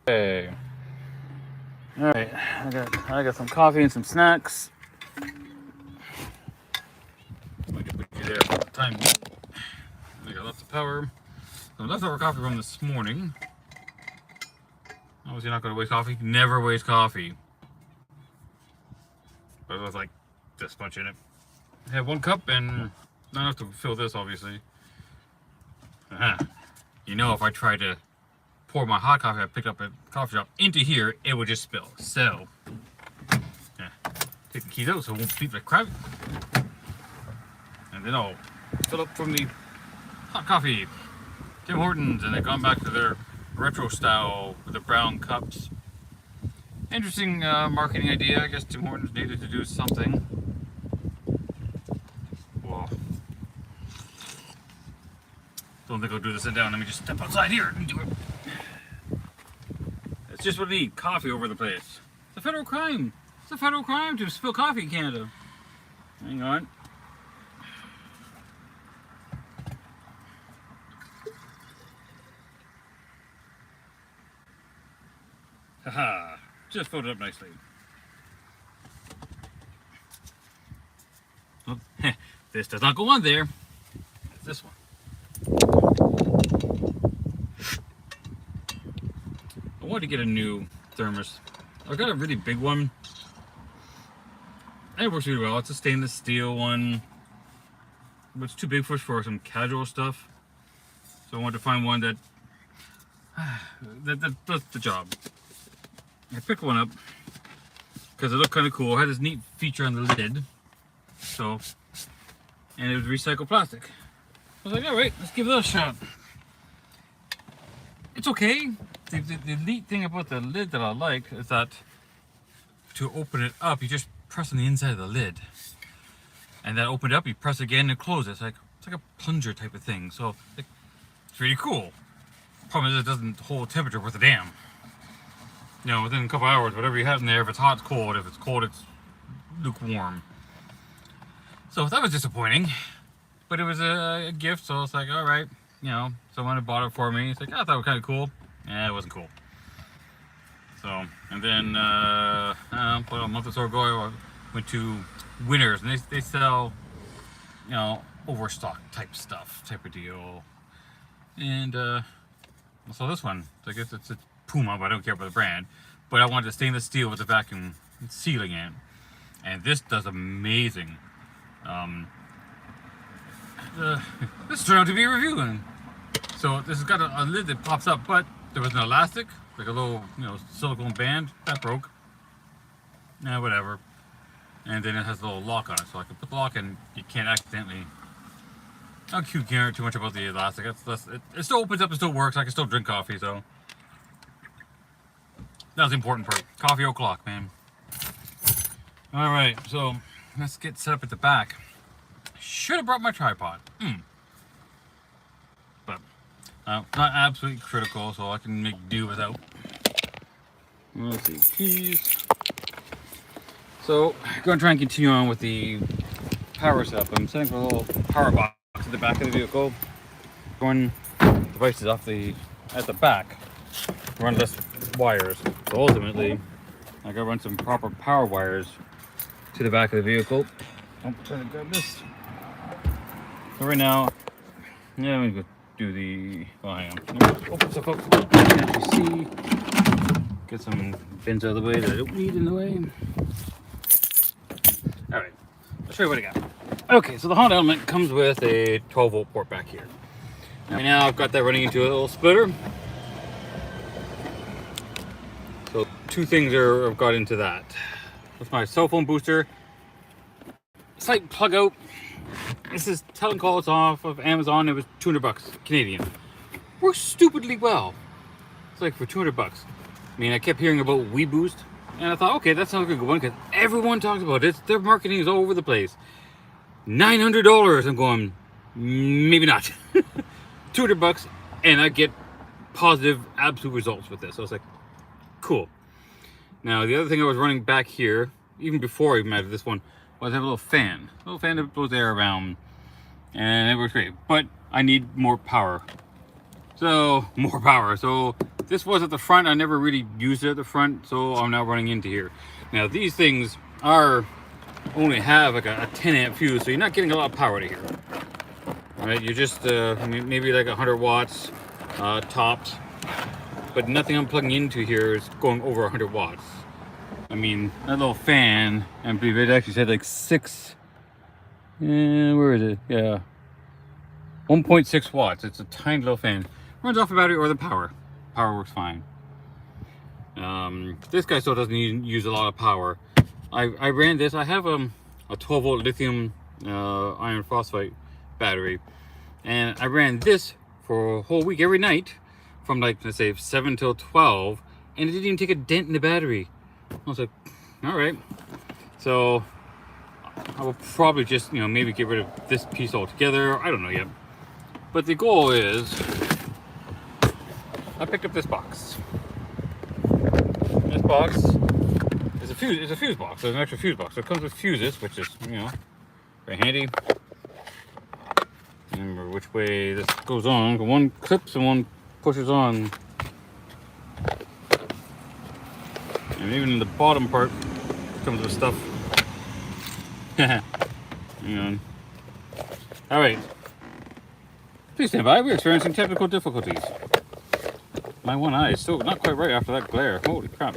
Hey. Alright, I got some coffee and some snacks. I'm going to put you there for the time being. I got lots of power. Some leftover coffee from this morning. Obviously, not going to waste coffee. Never waste coffee. But it was like this much in it. I have 1 cup and not enough to fill this, obviously. You know, if I try to pour my hot coffee I picked up at the coffee shop into here, it would just spill. So, yeah, take the keys out so it won't beep like crap. And then I'll fill up from the hot coffee. Tim Hortons, and they've gone back to their retro style with the brown cups. Interesting marketing idea. I guess Tim Hortons needed to do something. Well, don't think I'll do this sit down. Let me just step outside here and do it. It's just what I need. Coffee over the place. It's a federal crime. It's a federal crime to spill coffee in Canada. Hang on. Haha. Just filled it up nicely. Oh, this does not go on there. It's this one. I wanted to get a new thermos. I've got a really big one. And it works really well. It's a stainless steel one. But it's too big for some casual stuff. So I wanted to find one that does the job. I picked one up because it looked kind of cool. It had this neat feature on the lid. So, and it was recycled plastic. I was like, all right, let's give it a shot. It's okay. The neat thing about the lid that I like is that to open it up, you just press on the inside of the lid. And that opened up, you press again and close it. It's like a plunger type of thing. So, it's really cool. Problem is it doesn't hold temperature worth a damn. You know, within a couple hours, whatever you have in there, if it's hot, it's cold. If it's cold, it's lukewarm. So that was disappointing. But it was a gift, so it's like, all right, you know, someone had bought it for me. It's like, I thought it was kind of cool. Yeah, it wasn't cool. So, and then, about a month or so ago, I went to Winners, and they sell, you know, overstock type stuff, type of deal. And, I saw this one. I guess it's Puma, but I don't care about the brand. But I wanted a stainless steel with the vacuum sealing in. And this does amazing. This turned out to be a review. So this has got a lid that pops up, but there was an elastic, like a little, you know, silicone band that broke. Nah, whatever. And then it has a little lock on it, so I can put the lock in. You can't accidentally. I don't care too much about the elastic. It still opens up, it still works. I can still drink coffee, so that was the important part. Coffee o'clock, man. All right, so let's get set up at the back. Should have brought my tripod. But not absolutely critical, so I can make do without. Let's see, keys. So, I'm going to try and continue on with the power setup. I'm setting up a little power box at the back of the vehicle. Going devices at the back. Run less wires. So ultimately, I got to run some proper power wires to the back of the vehicle. I'm trying to grab this. So right now, yeah, I'm going to do the. Oh, hang on. Open stuff up. Can't you see? Get some bins out of the way that I don't need in the way. Alright, I'll show you what I got. Okay, so the Honda Element comes with a 12-volt port back here. Right now I've got that running into a little splitter. So 2 things I've got into that. That's my cell phone booster. Slight plug out. This is Telecall. It's off of Amazon. It was $200 Canadian. Works stupidly well. It's like for $200. I mean, I kept hearing about WeBoost. And I thought, okay, that sounds like a good one because everyone talks about it. Their marketing is all over the place. $900. I'm going, maybe not. $200, and I get positive, absolute results with this. So I was like, cool. Now, the other thing I was running back here, even before I even added this one, was I have a little fan that blows air around, and it works great. But I need more power. So, more power. So This was at the front. I never really used it at the front, so I'm now running into here. Now these things are only have like a 10 amp fuse, so you're not getting a lot of power to here. All right, you're just maybe like 100 watts tops, but nothing I'm plugging into here is going over 100 watts. I mean, that little fan, I believe it actually said like 6. Where is it? Yeah, 1.6 watts. It's a tiny little fan. Runs off the battery or the power. Power works fine. This guy still doesn't use a lot of power. I ran this. I have a 12 volt lithium iron phosphate battery, and I ran this for a whole week every night from like, let's say 7 till 12, and it didn't even take a dent in the battery. I was like, all right. So I will probably just, maybe get rid of this piece altogether. I don't know yet. But the goal is, I picked up this box. This box is a fuse. It's a fuse box. There's an extra fuse box. So it comes with fuses, which is, very handy. Remember which way this goes on. One clips and one pushes on. And even the bottom part comes with stuff. Hang on. All right. Please stand by. We're experiencing technical difficulties. My one eye is still not quite right after that glare. Holy crap.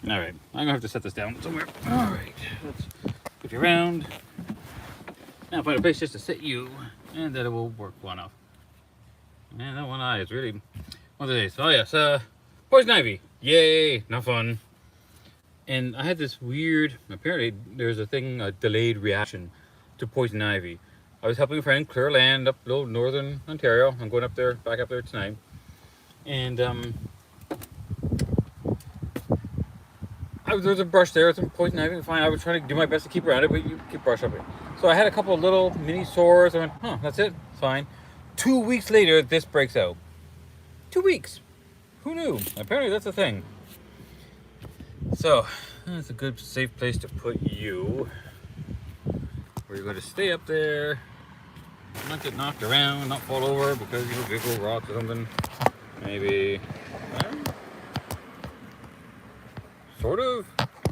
All right. I'm going to have to set this down somewhere. All right. Let's put you around. Now find a place just to sit you, and then it will work well enough. Man, that one eye is really one of the days. Oh yes, poison ivy. Yay, not fun. And I had this weird. Apparently, there's a thing, a delayed reaction to poison ivy. I was helping a friend clear land up little northern Ontario. I'm going up there, back up there tonight, and there was a brush there, some poison ivy. Fine, I was trying to do my best to keep around it, but you keep brush up it. So I had a couple of little mini sores. I went, that's it, it's fine. 2 weeks later, this breaks out. 2 weeks. Who knew? Apparently that's a thing. So that's a good, safe place to put you. Where you're going to stay up there, not get knocked around, not fall over because you big old rocks or something. Maybe. Sort of.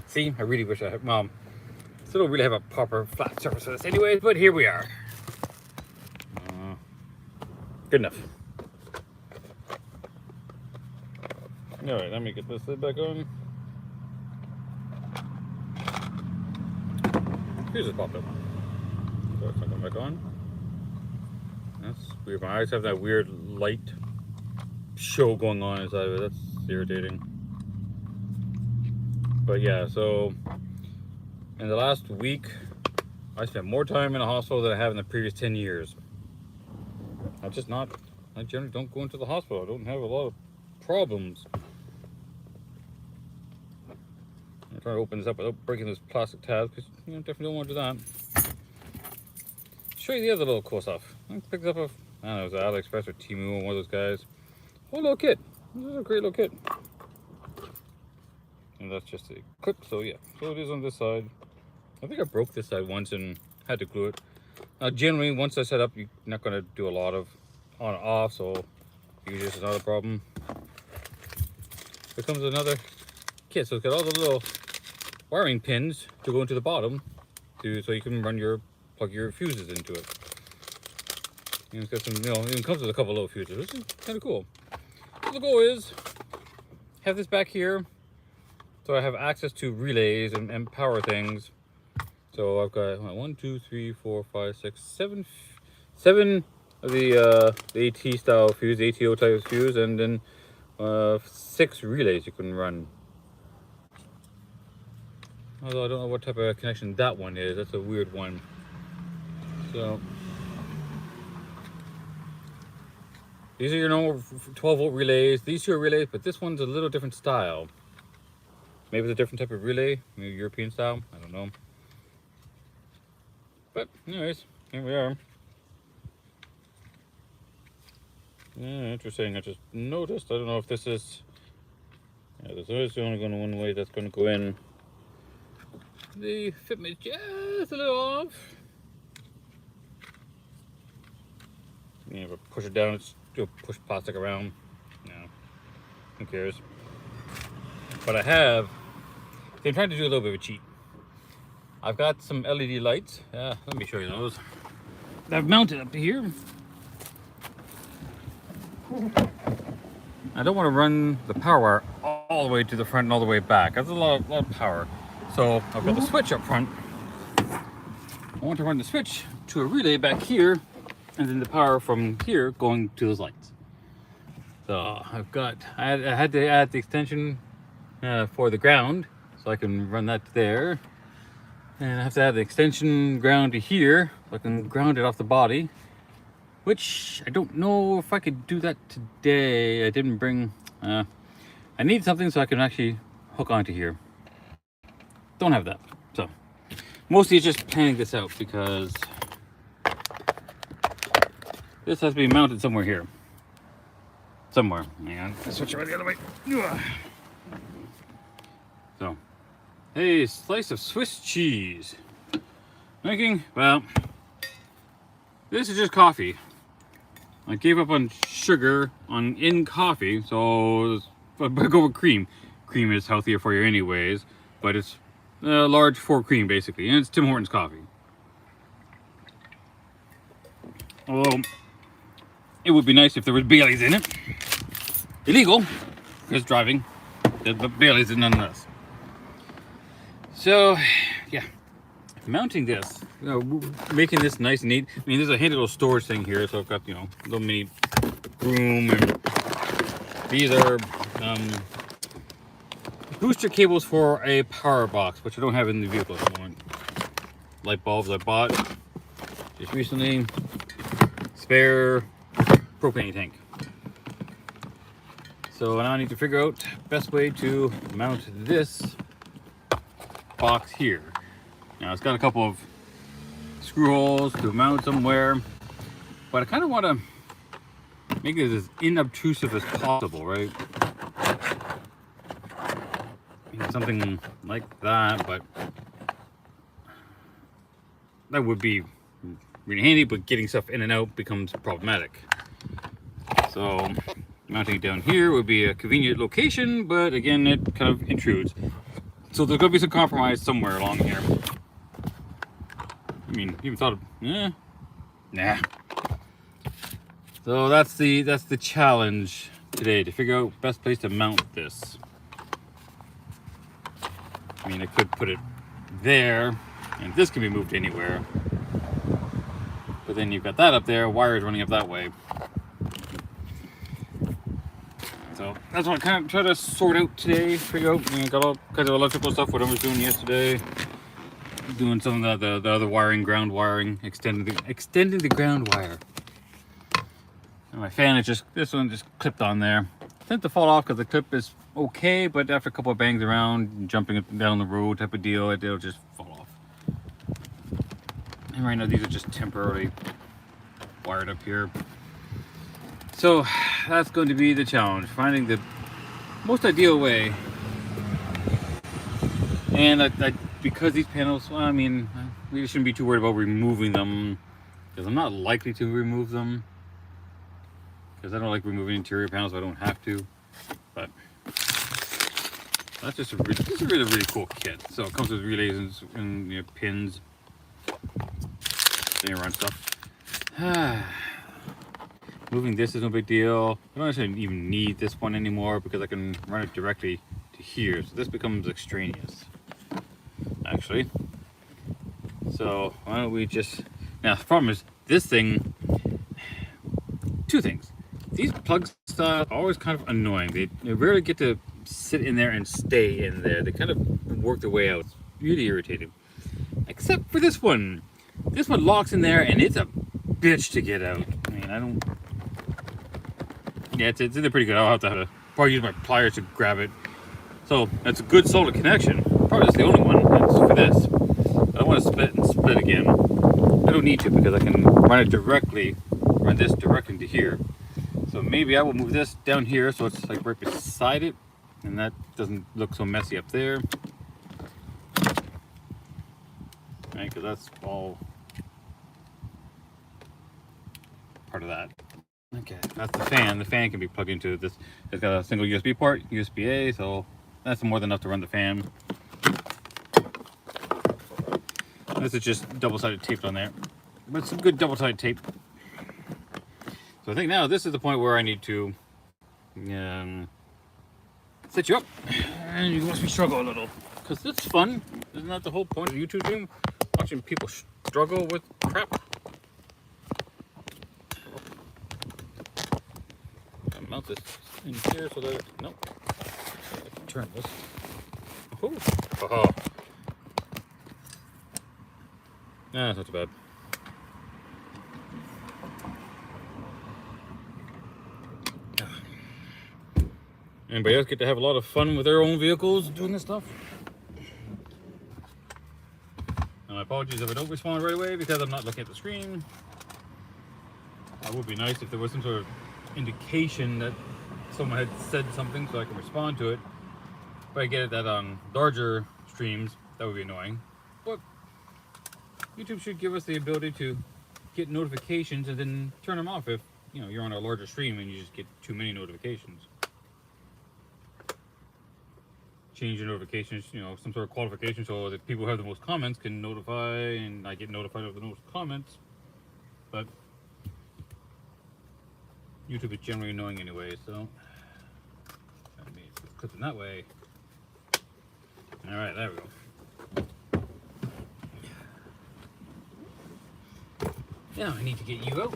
See, I really wish I had. Well, still don't really have a proper flat surface for this, anyways. But here we are. Good enough. All right, let me get this lid back on. Here's just popped up. So it's not going back on. That's weird. My eyes have that weird light show going on inside of it. That's irritating. But yeah, so in the last week, I spent more time in a hospital than I have in the previous 10 years. I generally don't go into the hospital. I don't have a lot of problems. I'm trying to open this up without breaking this plastic tab because definitely don't want to do that. Show you the other little cool stuff. I picked up I don't know, it was AliExpress or Temu or one of those guys. Whole little kit. This is a great little kit. And that's just a clip, so yeah. So it is on this side. I think I broke this side once and had to glue it. Generally, once I set up, you're not going to do a lot of on and off, so usually it's not a problem. Here comes another kit. So it's got all the little wiring pins to go into the bottom, so you can plug your fuses into it. And it's got some, it comes with a couple little fuses, which is kind of cool. So the goal is have this back here, so I have access to relays and power things. So I've got 1, 2, 3, 4, 5, 6, 7 of the AT style fuse, ATO type fuse, and then 6 relays you can run. Although I don't know what type of connection that one is. That's a weird one. So these are your normal 12 volt relays. These two are relays, but this one's a little different style. Maybe it's a different type of relay, maybe European style. I don't know. But anyways, here we are. Yeah, interesting. I just noticed. I don't know if this is. Yeah, this is only going one way that's going to go in. The fitment just a little off. Yeah, but push it down. It's do push plastic around. No, who cares? But I have. I'm trying to do a little bit of a cheat. I've got some LED lights. Let me show you those. I've mounted up to here. I don't want to run the power wire all the way to the front and all the way back. That's a lot of power. So I've got the switch up front. I want to run the switch to a relay back here, and then the power from here going to those lights. So I had to add the extension for the ground, so I can run that to there. And I have to add the extension ground to here, so I can ground it off the body. Which I don't know if I could do that today. I didn't bring, I need something so I can actually hook onto here. Don't have that. So mostly it's just planning this out because this has to be mounted somewhere here. Somewhere. Hang on, let's switch it right the other way. So, hey, slice of Swiss cheese. Thinking, well, this is just coffee. I gave up on sugar in coffee, so I go with cream. Cream is healthier for you anyways, but it's large for cream basically, and it's Tim Hortons coffee. Although it would be nice if there was Baileys in it. Illegal, because driving, but Baileys is nonetheless. So, yeah. Mounting this, making this nice and neat. I mean, there's a handy little storage thing here, so I've got, little mini room, and these are booster cables for a power box, which I don't have in the vehicle at the moment. Light bulbs I bought just recently. Spare propane tank. So now I need to figure out best way to mount this box here. Now it's got a couple of screw holes to mount somewhere, but I kind of want to make it as inobtrusive as possible, right? Something like that, but that would be really handy, but getting stuff in and out becomes problematic. So mounting it down here would be a convenient location, but again, it kind of intrudes. So there's going to be some compromise somewhere along here. I mean, even thought of, nah. So that's the challenge today, to figure out best place to mount this. I mean, I could put it there, and this can be moved anywhere. But then you've got that up there, wires running up that way. So that's what I kind of try to sort out today, figure out, got all kinds of electrical stuff, what I was doing yesterday. Doing some of the other wiring, ground wiring, extending the ground wire. And my fan is this one just clipped on there. It tends to fall off because the clip is okay, but after a couple of bangs around, jumping up and down the road type of deal, it'll just fall off. And right now these are just temporarily wired up here. So that's going to be the challenge, finding the most ideal way. And because these panels, well, I mean, we really shouldn't be too worried about removing them, because I'm not likely to remove them, because I don't like removing interior panels if I don't have to. But that's just this is a really cool kit. So it comes with relays and pins, then you run stuff. Moving this is no big deal. I don't actually even need this one anymore because I can run it directly to here. So this becomes extraneous, actually. So why don't we just, now the problem is this thing, two things. These plug stuff are always kind of annoying. They rarely get to sit in there and stay in there. They kind of work their way out. It's really irritating. Except for this one. This one locks in there and it's a bitch to get out. I mean, yeah, it's in there pretty good. I'll have to probably use my pliers to grab it. So that's a good solid connection. Probably that's the only one. That's for this. I don't want to split again. I don't need to because I can run this directly into here. So maybe I will move this down here so it's like right beside it, and that doesn't look so messy up there. Right, because that's all part of that. Okay, that's the fan. The fan can be plugged into this. It's got a single USB port, USB-A, so that's more than enough to run the fan. This is just double-sided tape on there, but some good double-sided tape. So I think now this is the point where I need to set you up, and you must be struggle a little, because it's fun. Isn't that the whole point of YouTube stream? Watching people struggle with crap. I'll mount this in here so that nope. So I can turn this. Oh, oh. Nah, it's not too bad. Anybody else get to have a lot of fun with their own vehicles doing this stuff? And my apologies if I don't respond right away because I'm not looking at the screen. It would be nice if there was some sort of indication that someone had said something so I can respond to it. If I get that on larger streams, that would be annoying. But YouTube should give us the ability to get notifications and then turn them off if you're on a larger stream and you just get too many notifications. Change your notifications, some sort of qualification so that people who have the most comments can notify, and I get notified of the most comments. But YouTube is generally annoying anyway, so let me clip it that way. All right, there we go. Now I need to get you out.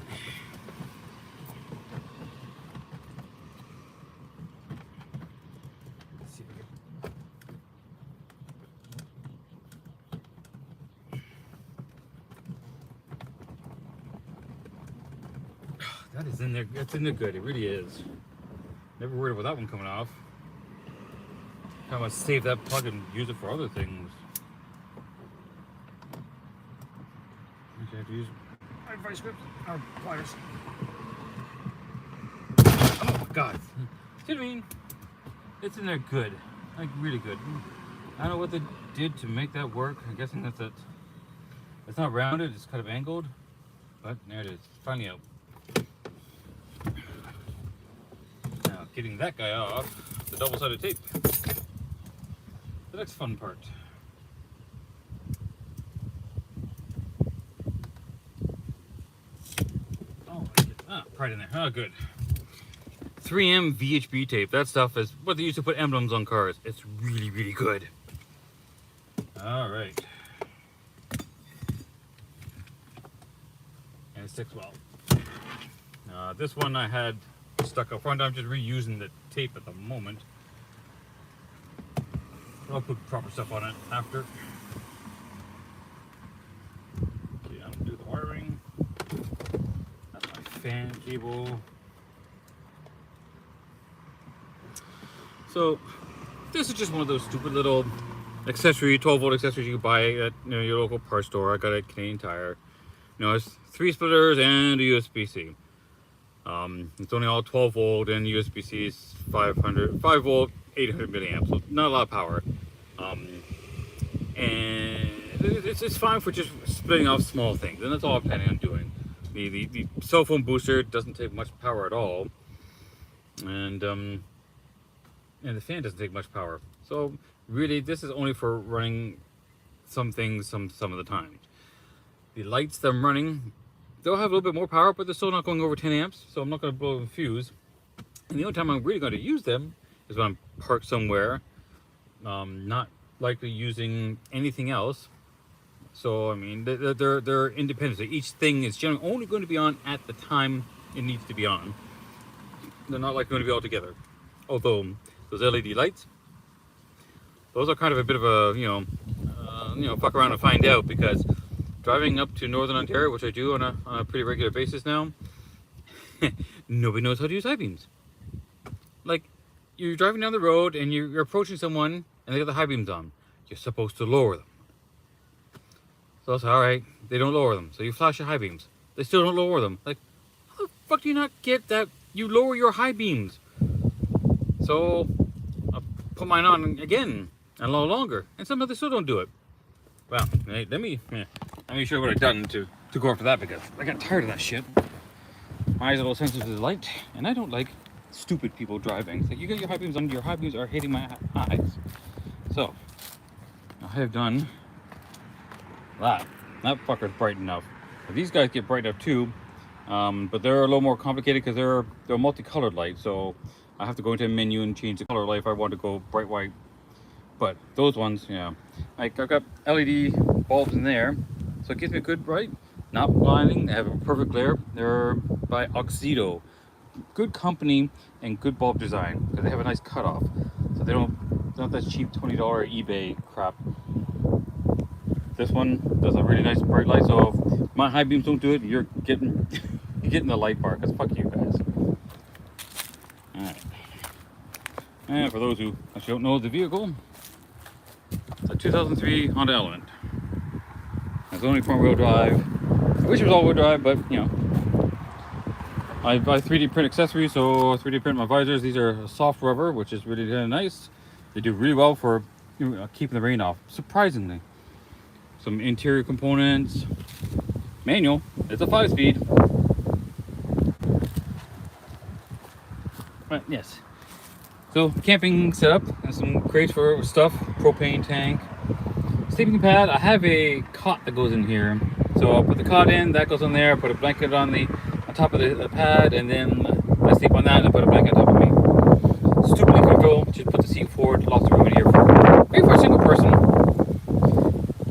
That is in there. That's in there good. It really is. Never worried about that one coming off. I must save that plug and use it for other things. Actually, I have to use my vice grips or pliers. Oh my god! See what I mean? It's in there good, like really good. I don't know what they did to make that work. I'm guessing that's it. It's not rounded. It's kind of angled, but there it is. Finally out. Getting that guy off the double-sided tape. The next fun part. Oh, right in there. Oh, good. 3M VHB tape. That stuff is what they used to put emblems on cars. It's really, really good. All right. And it sticks well. This one I had stuck up front. I'm just reusing the tape at the moment. I'll put proper stuff on it after. Okay, I'm gonna do the wiring. That's my fan cable. So this is just one of those stupid little accessory, 12-volt accessories you can buy at your local parts store. I got it at Canadian Tire. It's 3 splitters and a USB-C. It's only all 12 volt and USB-C is 5 volt, 800 milliamps, so not a lot of power. And it's fine for just splitting off small things, and that's all I'm planning on doing. The cell phone booster doesn't take much power at all, and the fan doesn't take much power. So really, this is only for running some things some of the time. The lights that I'm running, they'll have a little bit more power, but they're still not going over 10 amps, so I'm not going to blow the fuse. And the only time I'm really going to use them is when I'm parked somewhere, not likely using anything else. So I mean, they're independent. So each thing is generally only going to be on at the time it needs to be on. They're not like going to be all together. Although those LED lights, those are kind of a bit of a fuck around and find out, because driving up to Northern Ontario, which I do on a pretty regular basis now, nobody knows how to use high beams. Like, you're driving down the road and you're approaching someone and they got the high beams on. You're supposed to lower them. So it's alright, they don't lower them. So you flash your high beams. They still don't lower them. Like, how the fuck do you not get that you lower your high beams? So I'll put mine on again and a little longer. And somehow they still don't do it. Well, let me show you what I've done to go after that, because I got tired of that shit. My eyes are a little sensitive to the light, and I don't like stupid people driving. It's like, you got your high beams on, your high beams are hitting my eyes. So, I have done that. That fucker's bright enough. But these guys get bright enough too, but they're a little more complicated because they're multicolored light. So I have to go into a menu and change the color light if I want to go bright white. But those ones, yeah, like I've got LED bulbs in there, so it gives me a good bright, not blinding. They have a perfect glare. They're by Oxido, good company and good bulb design because they have a nice cutoff, so they're not that cheap $20 eBay crap. This one does a really nice bright light, so if my high beams don't do it, you're getting the light bar, because fuck you guys. Alright. And for those who actually don't know the vehicle, it's a 2003 Honda Element. It's only front wheel drive. I wish it was all wheel drive, but you know. I buy 3D print accessories, so 3D print my visors. These are soft rubber, which is really nice. They do really well for keeping the rain off, surprisingly. Some interior components. Manual. It's a 5-speed. But yes. So camping setup and some crates for stuff. Propane tank. Sleeping pad. I have a cot that goes in here. So I'll put the cot in. That goes on there. Put a blanket on top of the pad, and then I sleep on that and put a blanket on top of me. Stupidly comfortable. Just put the seat forward. Lots of room in here maybe for a single person.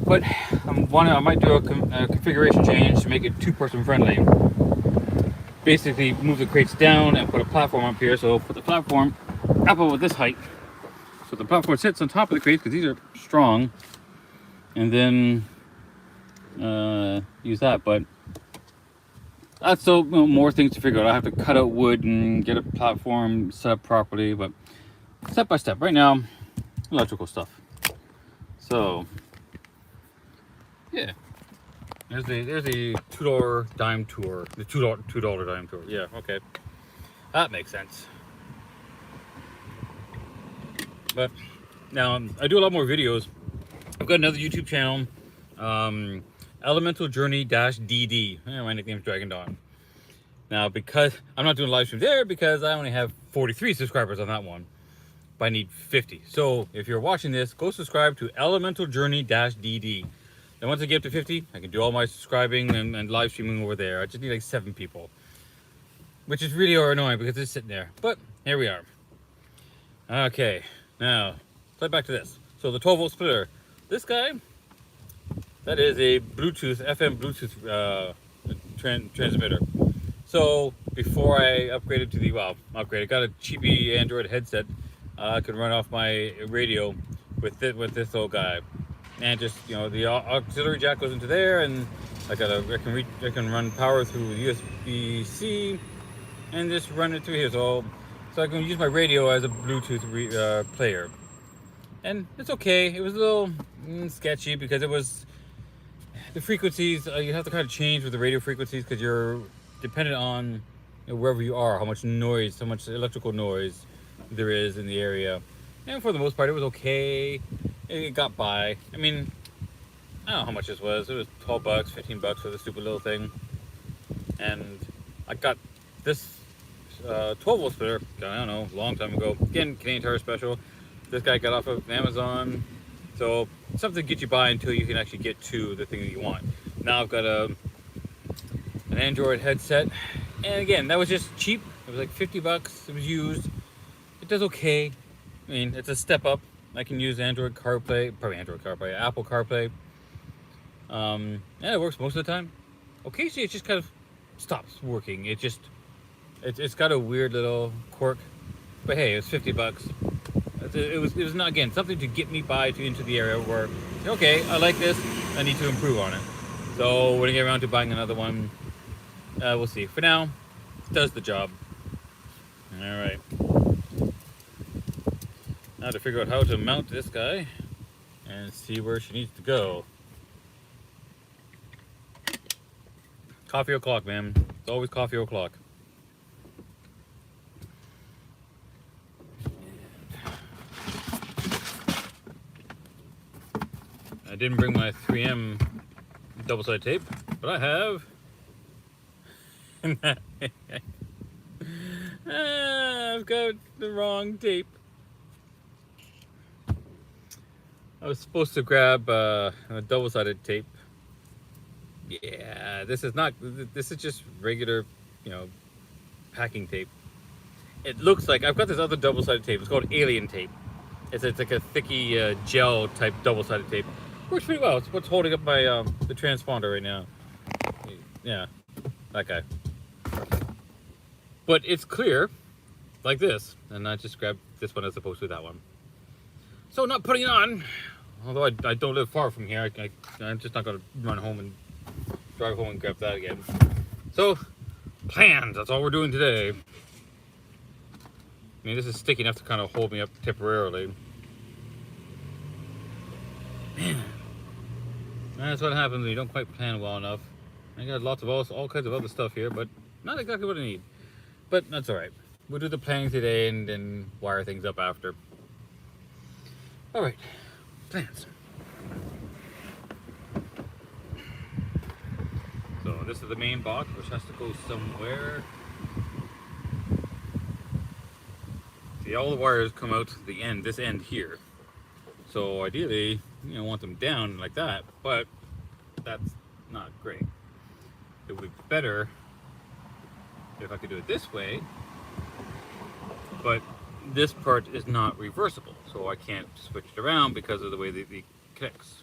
But I might do a configuration change to make it 2-person friendly. Basically move the crates down and put a platform up here. So put the platform up about this height. So the platform sits on top of the crates because these are strong. And then use that. But that's so more things to figure out. I have to cut out wood and get a platform set up properly. But step by step. Right now, electrical stuff. So yeah, there's the $2 dime tour, the $2 dime tour. Yeah, okay, that makes sense. But now I do a lot more videos. I've got another YouTube channel, Elemental Journey -DD. My nickname's Dragon Dawn. Now, because I'm not doing live stream there, because I only have 43 subscribers on that one, but I need 50. So if you're watching this, go subscribe to Elemental Journey -DD. And once I get up to 50, I can do all my subscribing and live streaming over there. I just need like 7 people, which is really annoying because it's sitting there. But here we are. Okay, now let's back to this. So the 12-volt splitter. This guy, that is a Bluetooth, FM Bluetooth transmitter. So before I upgraded to the, I got a cheapy Android headset. I could run off my radio with this old guy. And just, the auxiliary jack goes into there, and I can run power through USB-C and just run it through here. So I can use my radio as a Bluetooth player. And it's okay. It was a little sketchy because it was the frequencies. You have to kind of change with the radio frequencies because you're dependent on wherever you are, how much noise, how much electrical noise there is in the area. And for the most part, it was okay. It got by. I mean, I don't know how much this was. It was $12, $15 for the stupid little thing. And I got this 12-volt splitter, I don't know, a long time ago. Again, Canadian Tire Special. This guy got off of Amazon. So something to get you by until you can actually get to the thing that you want. Now I've got an Android headset. And again, that was just cheap. It was like $50. It was used. It does okay. I mean, it's a step up. I can use Apple CarPlay. Yeah, it works most of the time. Occasionally, it just kind of stops working. It's got a weird little quirk. But hey, it was $50. It was not, again, something to get me by into the area where, okay, I like this. I need to improve on it. So when I get around to buying another one, we'll see. For now, it does the job. All right. Now to figure out how to mount this guy and see where she needs to go. Coffee o'clock, man. It's always coffee o'clock. I didn't bring my 3M double-sided tape, but I have. I've got the wrong tape. I was supposed to grab a double-sided tape. Yeah, this is not. This is just regular, packing tape. It looks like I've got this other double-sided tape. It's called Alien tape. It's like a thicky gel type double-sided tape. Works pretty well. It's what's holding up my the transponder right now. Yeah, that guy. But it's clear, like this, and I just grabbed this one as opposed to that one. So not putting it on, although I don't live far from here. I'm just not going to run home and drive home and grab that again. So, plans, that's all we're doing today. I mean, this is sticky enough to kind of hold me up temporarily. Man, that's what happens when you don't quite plan well enough. I got lots of all kinds of other stuff here, but not exactly what I need. But that's alright. We'll do the planning today and then wire things up after. Alright, plans. So this is the main box, which has to go somewhere. See, all the wires come out to the end, this end here. So ideally, I want them down like that, but that's not great. It would be better if I could do it this way, but this part is not reversible, so I can't switch it around because of the way that it connects.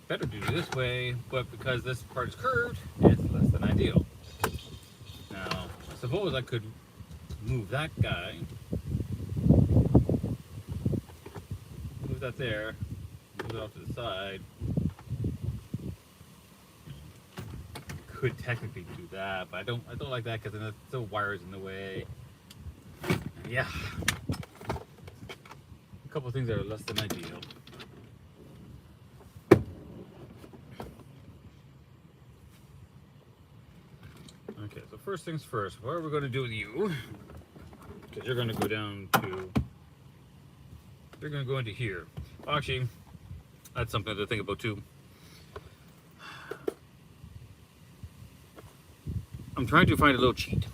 Better do it this way, but because this part is curved, it's less than ideal. Now, I suppose I could move that guy, move that there, move it off to the side. Could technically do that, but I don't like that because then the wire's in the way. Yeah, a couple of things that are less than ideal. Okay, so first things first, what are we going to do with you? Because you're going to go down to, you're going to go into here. Actually, that's something to think about too. I'm trying to find a little cheat.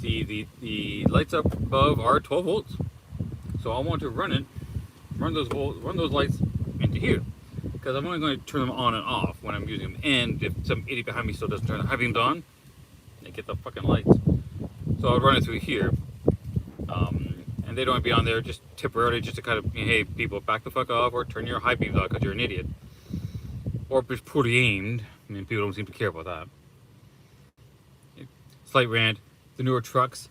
See, the lights up above are 12 volts, so I want to run those lights into here, because I'm only going to turn them on and off when I'm using them. And if some idiot behind me still doesn't turn the high beams on, they get the fucking lights. So I'll run it through here, and they don't want to be on there just temporarily, just to kind of, hey, people, back the fuck off, or turn your high beams on because you're an idiot, or if it's poorly aimed. I mean, people don't seem to care about that. Slight rant, the newer trucks,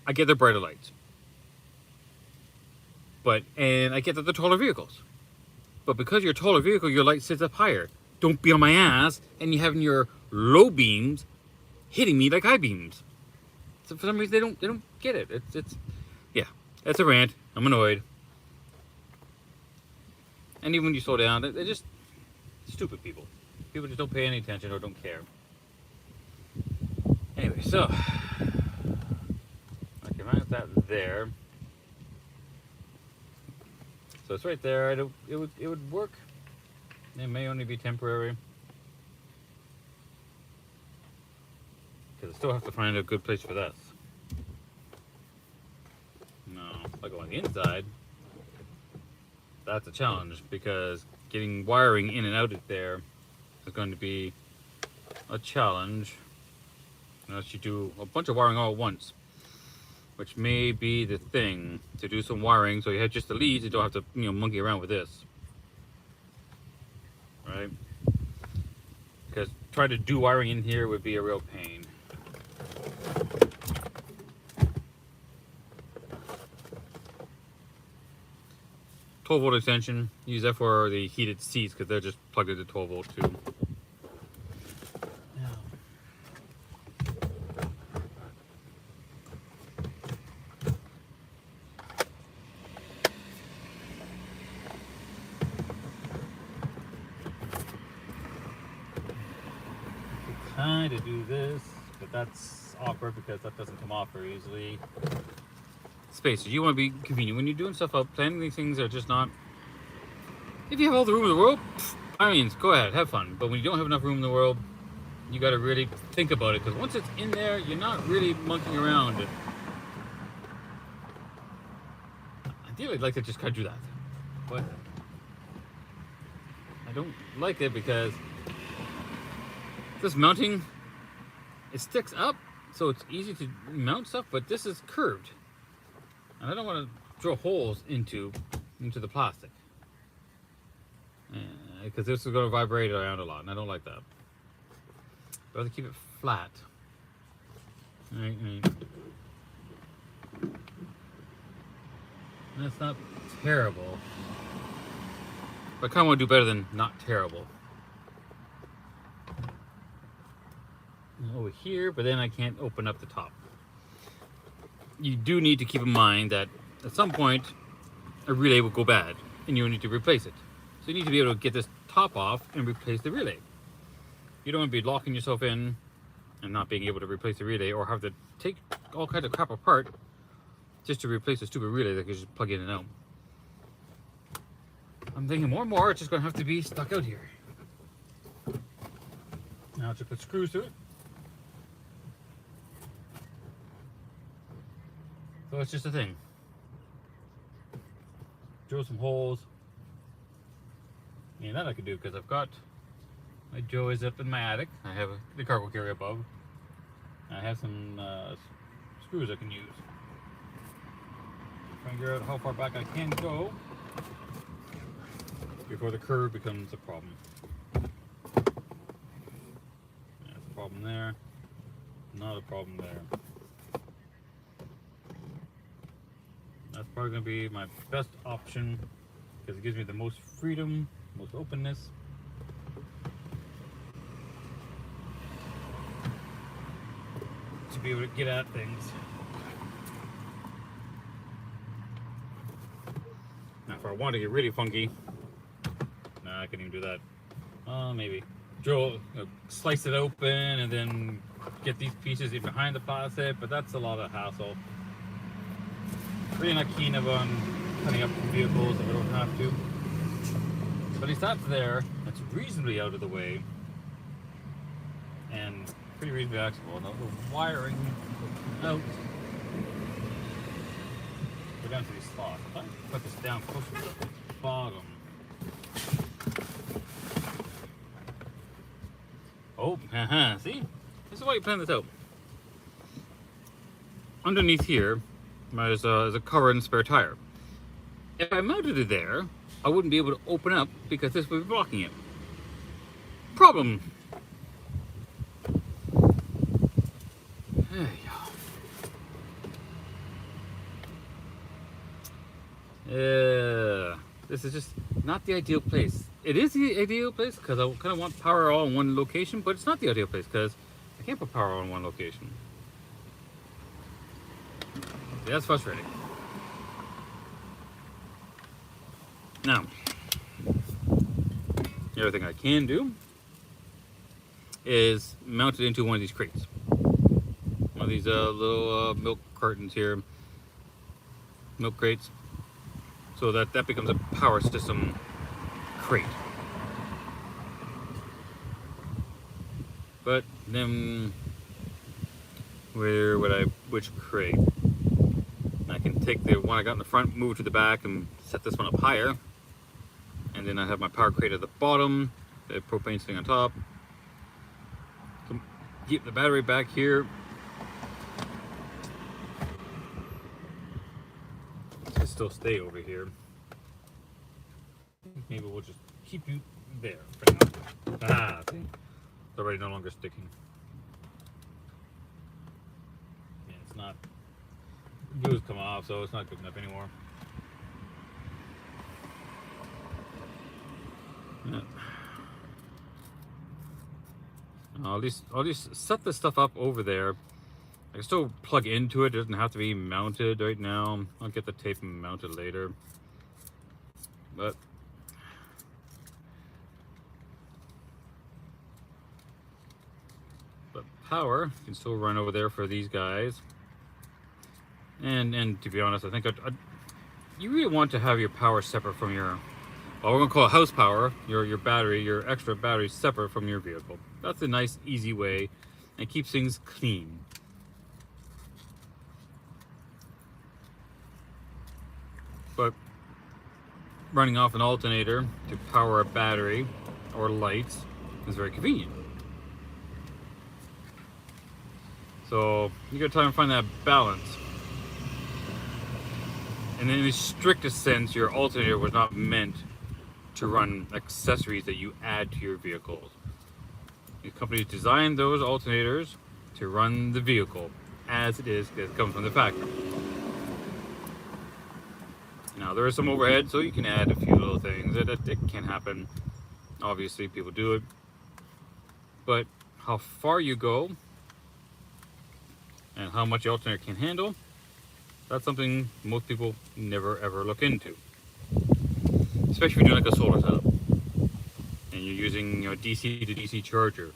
I get their brighter lights. And I get that they're taller vehicles. But because you're a taller vehicle, your light sits up higher. Don't be on my ass, and you having your low beams hitting me like high beams. So for some reason they don't get it. Yeah, that's a rant. I'm annoyed. And even when you slow down, they're just stupid people. People just don't pay any attention or don't care. Anyway, so I can mount that there. So it's right there. It would work. It may only be temporary, because I still have to find a good place for this. No, if I go on the inside, that's a challenge, because getting wiring in and out of there is going to be a challenge. Unless you do a bunch of wiring all at once, which may be the thing, to do some wiring so you have just the leads, you don't have to monkey around with this, right? Because trying to do wiring in here would be a real pain. Twelve volt extension, use that for the heated seats because they're just plugged into 12 volt too. Kind of do this, but that's awkward because that doesn't come off very easily. Spaces, you want to be convenient when you're doing stuff up. Planning these things are just not. If you have all the room in the world, I mean, go ahead, have fun. But when you don't have enough room in the world, you got to really think about it, because once it's in there, you're not really monkeying around. Ideally, I'd like to just kind of do that, but I don't like it because this mounting, it sticks up, so it's easy to mount stuff, but this is curved, and I don't want to drill holes into the plastic, because this is going to vibrate around a lot, and I don't like that. I'd rather keep it flat. Right. That's not terrible, but I kind of want to do better than not terrible. Over here, but then I can't open up the top. You do need to keep in mind that at some point a relay will go bad and you'll need to replace it. So you need to be able to get this top off and replace the relay. You don't want to be locking yourself in and not being able to replace the relay, or have to take all kinds of crap apart just to replace a stupid relay that you just plug in and out. I'm thinking more and more it's just going to have to be stuck out here. Now I'll just put screws to it. So it's just a thing. Drill some holes. And that I can do because I've got my joists up in my attic. I have the cargo carrier above. I have some screws I can use. Figure out how far back I can go before the curve becomes a problem. That's a problem there. Not a problem there. That's probably going to be my best option because it gives me the most freedom, most openness. To be able to get at things. Now if I want to get really funky, nah, I can't even do that. Maybe. Drill, slice it open and then get these pieces in behind the plastic, but that's a lot of hassle. Really not keen on cutting up vehicles if I don't have to. But at least that's there. That's reasonably out of the way. And pretty reasonably accessible. Now the wiring out. Go down to these slots. If I put this down closer to the bottom. Oh, see? This is why you plan this out. Underneath here, there's a cover and spare tire. If I mounted it there, I wouldn't be able to open up because this would be blocking it. Problem. There you go. This is just not the ideal place. It is the ideal place because I kind of want power all in one location, but it's not the ideal place because I can't put power all in one location. Yeah, that's frustrating. Now, the other thing I can do is mount it into one of these crates. One of these little milk cartons here, milk crates, so that becomes a power system crate. But then, where would which crate? I can take the one I got in the front, move it to the back, and set this one up higher. And then I have my power crate at the bottom, the propane sitting on top. Keep the battery back here. It still stay over here. Maybe we'll just keep you there for now. Ah, see? It's already no longer sticking. Yeah, it's not. Glue's come off, so it's not good enough anymore. Yeah. I'll at least set this stuff up over there. I can still plug into it. It doesn't have to be mounted right now. I'll get the tape and mount it later. But power can still run over there for these guys. And to be honest, I think you really want to have your power separate from your well, we're gonna call it house power, your battery, your extra battery separate from your vehicle. That's a nice, easy way and keeps things clean. But running off an alternator to power a battery or lights is very convenient. So you gotta try and find that balance. And in the strictest sense, your alternator was not meant to run accessories that you add to your vehicles. The companies designed those alternators to run the vehicle as it is, because it comes from the factory. Now there is some overhead, so you can add a few little things. It can happen. Obviously, people do it. But how far you go and how much the alternator can handle, that's something most people never ever look into. Especially if you're doing like a solar setup and you're using DC to DC charger.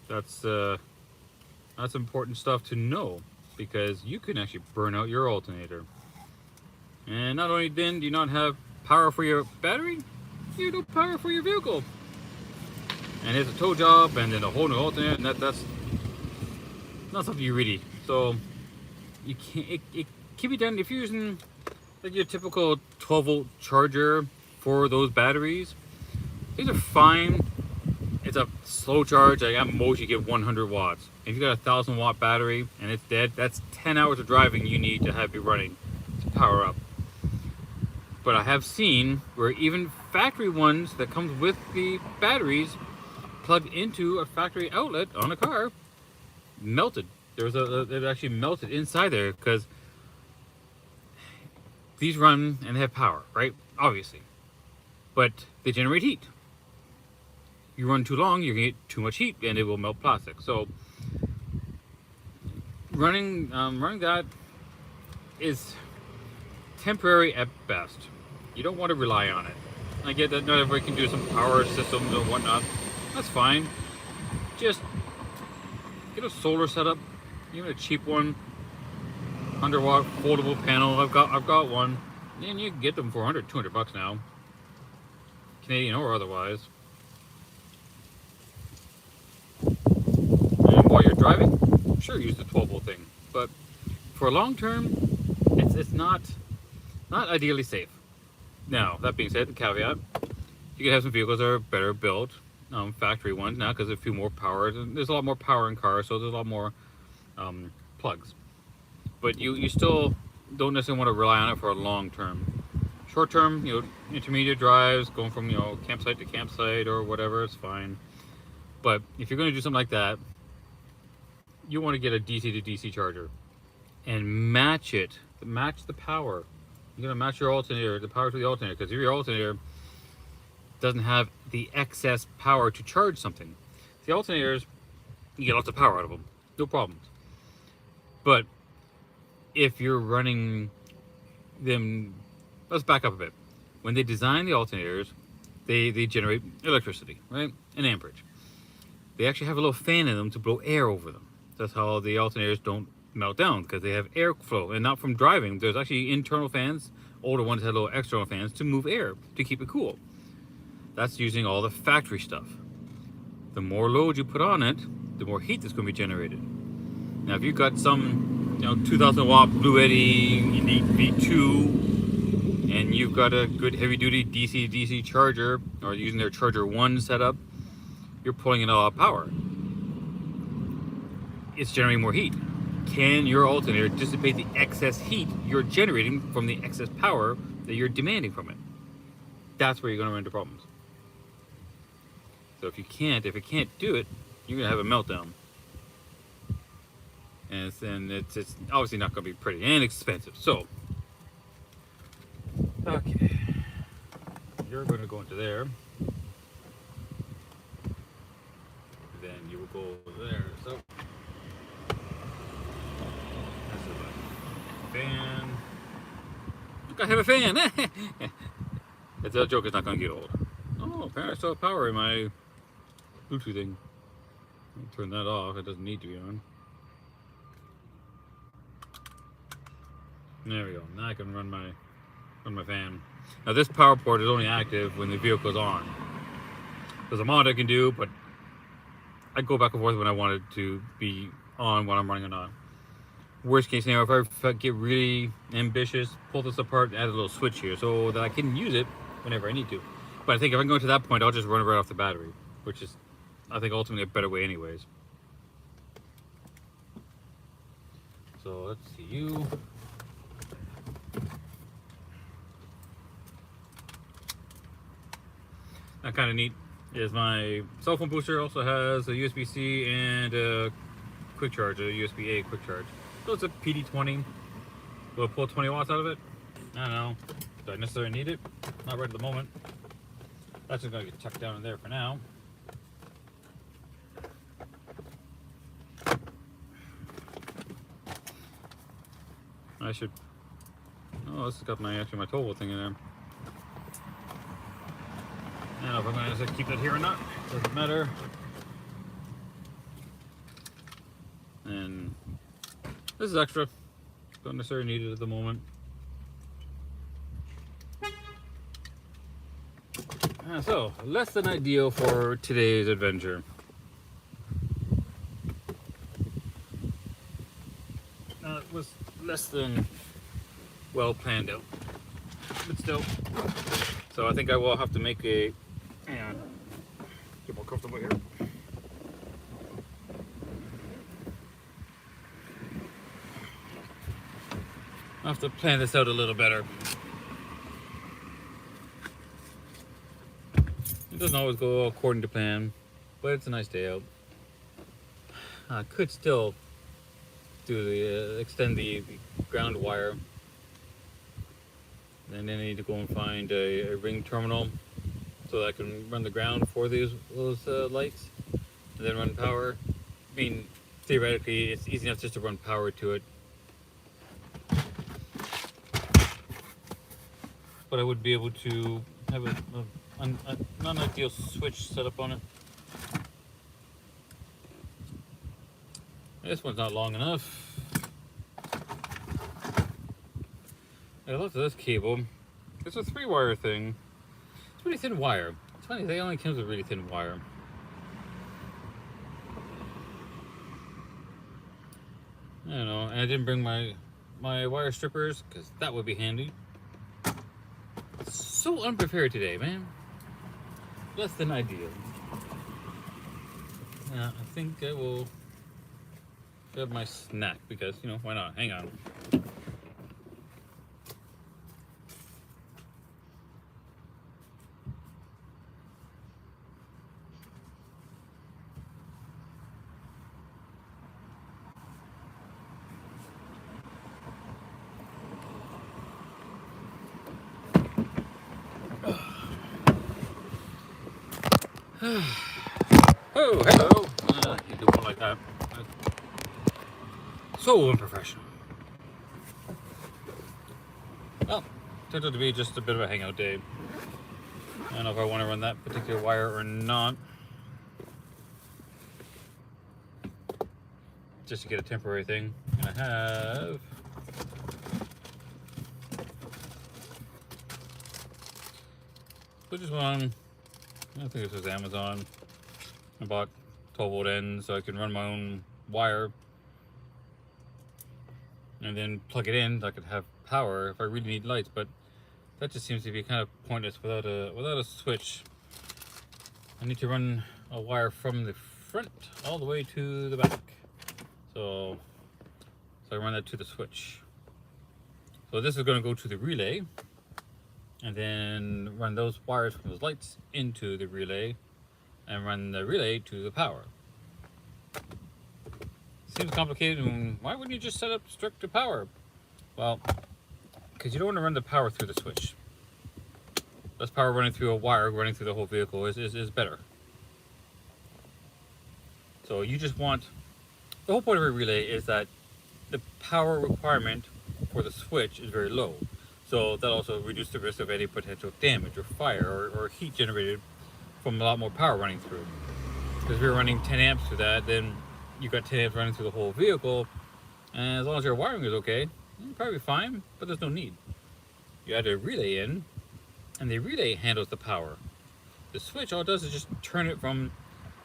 That's important stuff to know, because you can actually burn out your alternator. And not only then do you not have power for your battery, you have no power for your vehicle. And it's a tow job and then a whole new alternator, and that's not something you really. So you can't. It can be done if you're using like your typical 12-volt charger for those batteries. These are fine. It's a slow charge. Like at most you get 100 watts. If you got a 1,000-watt battery and it's dead, that's 10 hours of driving you need to have it running to power up. But I have seen where even factory ones that comes with the batteries plugged into a factory outlet on a car melted. It actually melted inside there, because these run and they have power, right? Obviously, but they generate heat. You run too long, you're gonna get too much heat, and it will melt plastic. So running that is temporary at best. You don't want to rely on it. I get that not everybody can do some power systems or whatnot. That's fine. Just get a solar setup, even a cheap one, 100-watt foldable panel. I've got one, and you can get them for 100, 200 bucks now, Canadian or otherwise. And while you're driving, sure, use the 12-volt thing, but for long term, it's not ideally safe. Now, that being said, the caveat, you can have some vehicles that are better built, factory ones now, because there's a few more power. There's a lot more power in cars, so there's a lot more plugs. But you still don't necessarily want to rely on it for a long term. Short term, intermediate drives, going from campsite to campsite or whatever, it's fine. But if you're going to do something like that, you want to get a DC to DC charger and match the power. You're going to match your alternator, the power to the alternator, because if your alternator doesn't have the excess power to charge something, the alternators, you get lots of power out of them, no problems. But if you're running them, let's back up a bit. When they design the alternators, they generate electricity, right? An amperage. They actually have a little fan in them to blow air over them. That's how the alternators don't melt down, because they have airflow, and not from driving. There's actually internal fans. Older ones had little external fans to move air to keep it cool. That's using all the factory stuff. The more load you put on it, the more heat that's going to be generated. Now, if you've got some 2,000-watt Bluetti Elite V2, and you've got a good heavy-duty DC-DC charger, or using their Charger 1 setup, you're pulling in a lot of power. It's generating more heat. Can your alternator dissipate the excess heat you're generating from the excess power that you're demanding from it? That's where you're going to run into problems. So if it can't do it, you're going to have a meltdown. And it's obviously not going to be pretty and expensive. So, okay, you're going to go into there. Then you will go over there. So, that's a fan. Look, I have a fan. That joke is not going to get old. Oh, apparently I still have power in my Bluetooth thing. I'll turn that off. It doesn't need to be on. There we go. Now I can run my fan. Now this power port is only active when the vehicle is on. There's a mod I can do, but I go back and forth when I want it to be on when I'm running it on. Worst case scenario, if I get really ambitious, pull this apart and add a little switch here so that I can use it whenever I need to. But I think if I'm going to that point, I'll just run it right off the battery, which is, I think, ultimately a better way anyways. So let's see you. That kind of neat is my cell phone booster also has a USB-C and a quick charge, a USB-A quick charge. So it's a PD20. Will it pull 20 watts out of it? I don't know. Do I necessarily need it? Not right at the moment. That's just going to get tucked down in there for now. I should... Oh, this has got my 12 volt thing in there. I don't know if I'm going to keep it here or not. Doesn't matter. And this is extra. Don't necessarily need it at the moment. So, less than ideal for today's adventure. It was less than well planned out. But still. So I think I will have to make a... Hang on. Get more comfortable here. I'll have to plan this out a little better. It doesn't always go according to plan, but it's a nice day out. I could still do the extend the ground wire, and then I need to go and find a ring terminal so that I can run the ground for those lights, and then run power. I mean, theoretically, it's easy enough just to run power to it. But I would be able to have a non-ideal switch set up on it. This one's not long enough. I looked at this cable. It's a 3-wire thing. It's really thin wire. It's funny, they only comes with really thin wire. I don't know, and I didn't bring my wire strippers because that would be handy. So unprepared today, man. Less than ideal. Yeah, I think I will grab my snack because, you know, why not? Hang on. Oh, hello. You do one like that. So unprofessional. Well, turned out to be just a bit of a hangout day. I don't know if I want to run that particular wire or not. Just to get a temporary thing. And I have... So just one... I think this was Amazon. I bought 12 volt ends so I can run my own wire and then plug it in so I could have power if I really need lights, but that just seems to be kind of pointless without a switch. I need to run a wire from the front all the way to the back. So I run that to the switch. So this is going to go to the relay and then run those wires from those lights into the relay and run the relay to the power. Seems complicated, and why wouldn't you just set up strict to power? Well, because you don't want to run the power through the switch. Less power running through a wire running through the whole vehicle is better. So you just want, the whole point of a relay is that the power requirement for the switch is very low. So that also reduces the risk of any potential damage or fire or heat generated from a lot more power running through. Because if you're running 10 amps through that, then you've got 10 amps running through the whole vehicle, and as long as your wiring is okay, you're probably fine, but there's no need. You add a relay in, and the relay handles the power. The switch, all it does is just turn it from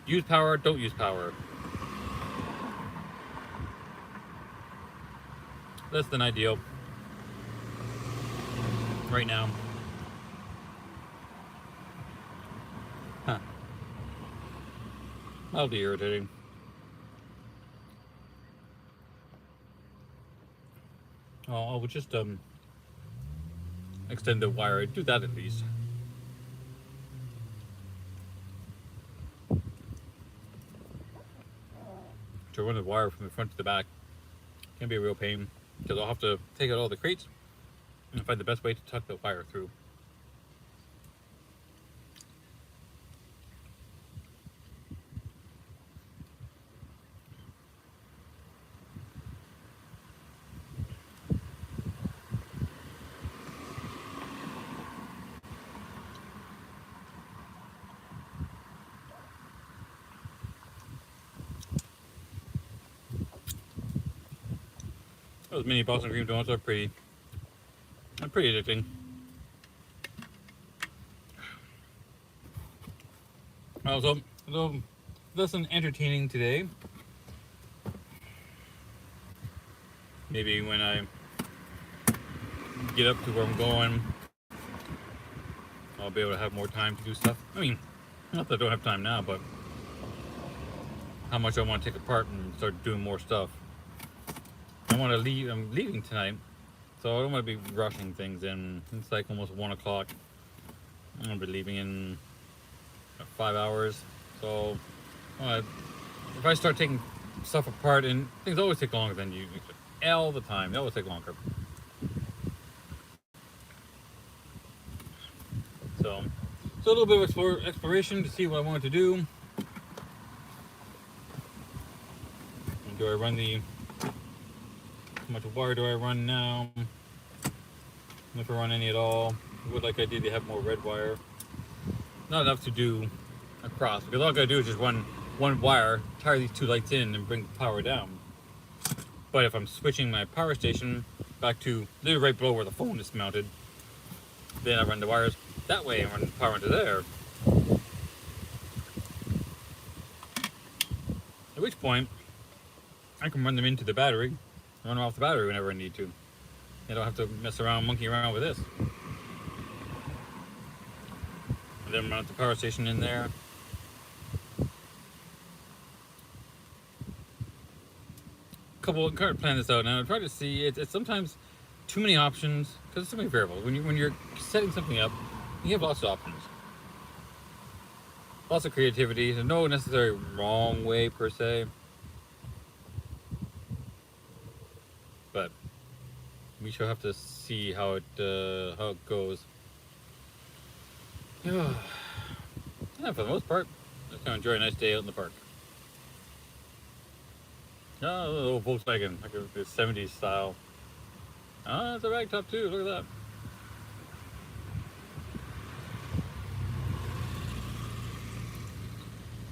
use power, don't use power. Less than ideal right now. Huh. Mildly irritating. Oh, I would just extend the wire. Do that at least. To run the wire from the front to the back can be a real pain because I'll have to take out all the crates and find the best way to tuck the wire through. Those mini Boston cream donuts are pretty addicting. So less than entertaining today. Maybe when I get up to where I'm going, I'll be able to have more time to do stuff. I mean, not that I don't have time now, but how much I want to take apart and start doing more stuff. I want to leave. I'm leaving tonight, so I don't want to be rushing things in. It's like almost 1 o'clock. I'm gonna be leaving in 5 hours. So if I start taking stuff apart, and things always take longer than you expect. All the time, they always take longer. So a little bit of exploration to see what I want to do. And do I run the? How much wire do I run now? If I run any at all, I would like ideally have more red wire. Not enough to do across, because all I gotta do is just run one wire, tie these two lights in, and bring the power down. But if I'm switching my power station back to literally right below where the phone is mounted, then I run the wires that way and run the power into there. At which point, I can run them into the battery, run them off the battery whenever I need to. I don't have to mess around, monkey around with this. And then mount the power station in there. I can't plan this out now. I try to see it's sometimes too many options because there's so many variables. When you're setting something up, you have lots of options, lots of creativity. There's no necessarily wrong way per se, but we shall have to see how it goes. Yeah, for the most part, I just kind of enjoy a nice day out in the park. Oh, a little Volkswagen, like the 70s style. Ah, it's a ragtop too, look at that.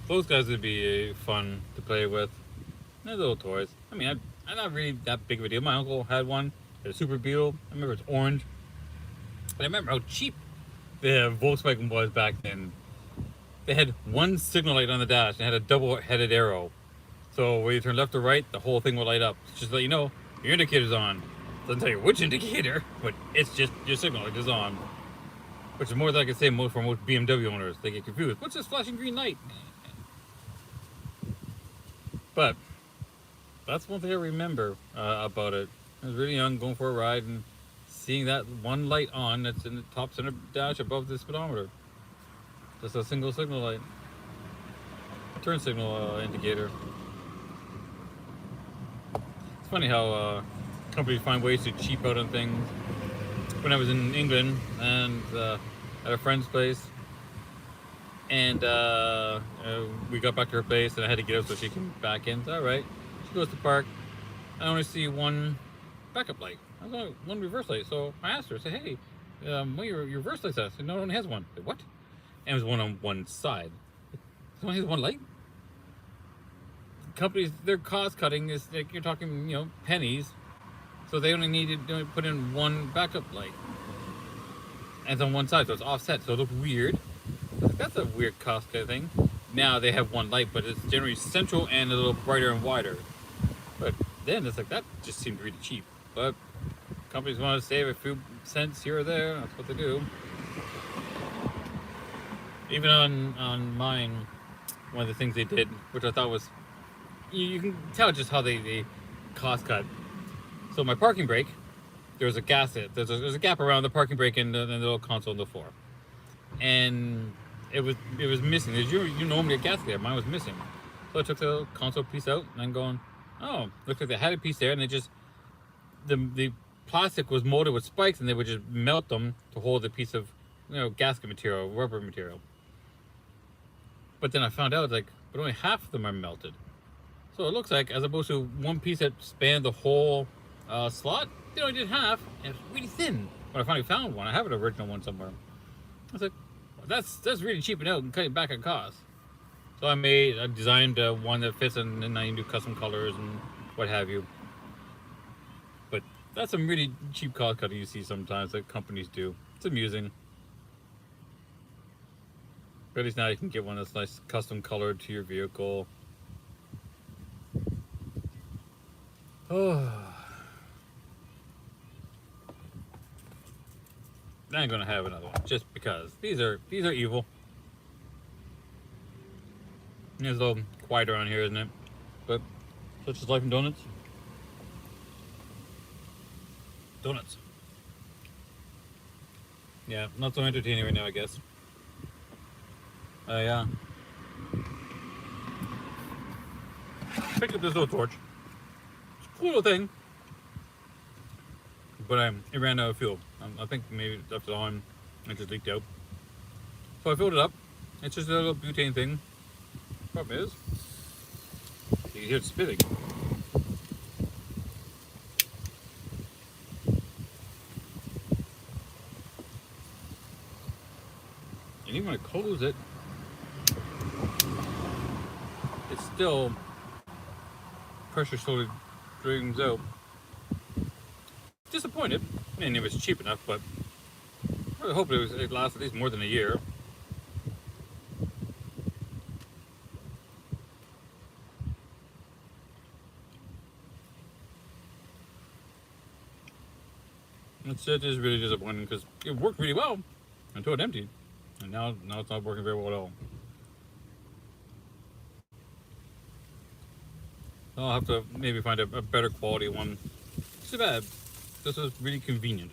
Those guys would be fun to play with. They're little toys. I mean, I'm not really that big of a deal. My uncle had one, a Super Beetle. I remember it's orange. And I remember how cheap the Volkswagen was back then. They had one signal light on the dash and had a double-headed arrow. So when you turn left or right, the whole thing will light up. Just to let you know, your indicator's on. Doesn't tell you which indicator, but it's just your signal light is on. Which is more than I can say for most BMW owners. They get confused. What's this flashing green light? But that's one thing I remember about it. I was really young, going for a ride, and seeing that one light on that's in the top center dash above the speedometer. Just a single signal light. Turn signal indicator. It's funny how companies find ways to cheap out on things. When I was in England and at a friend's place, and we got back to her place, and I had to get out so she came back in. All right, she goes to the park. I only see one backup light. I was only one reverse light. So I asked her, I said, "Hey, what your reverse lights at?" She said, "No, it only has one." I said, "What?" And it was one on one side. It only has one light. Companies, their cost cutting is like you're talking, pennies. So they only needed to put in one backup light. and it's on one side, so it's offset, so it looked weird. Like, that's a weird Costco thing. Now they have one light, but it's generally central and a little brighter and wider. But then it's like, that just seemed really cheap. But companies want to save a few cents here or there. That's what they do. Even on mine, one of the things they did, which I thought was, you can tell just how they cost cut. So my parking brake, there's a gasket. There's a gap around the parking brake and the little console on the floor, and it was missing. You normally get gasket there. Mine was missing, so I took the console piece out and I'm going, oh, looks like they had a piece there, and they just the plastic was molded with spikes, and they would just melt them to hold a piece of gasket material, rubber material. But then I found out but only half of them are melted. So it looks like, as opposed to one piece that spanned the whole slot, they only did half, and it's really thin. But I finally found one. I have an original one somewhere. I was like, well, that's really cheaping out and cutting back on cost. So I designed one that fits, and then I can do custom colors and what have you. But that's some really cheap cost cutting you see sometimes that companies do. It's amusing. But at least now you can get one that's nice, custom colored to your vehicle. Oh. I ain't gonna have another one just because these are evil. It's a little quieter on here, isn't it? But such is life in donuts. Donuts. Yeah, not so entertaining right now, I guess. Yeah. Picked up this little torch. It's a cool little thing. But it ran out of fuel. I think maybe after the on, it just leaked out. So I filled it up. It's just a little butane thing. Problem is, you can hear it spitting. And even when I close it, it's still pressure slowly drains out. Disappointed. I mean, it was cheap enough, but I really hope it lasts at least more than a year. It is really disappointing because it worked really well until it emptied, and now it's not working very well at all. I'll have to maybe find a better quality one. It's too bad. This is really convenient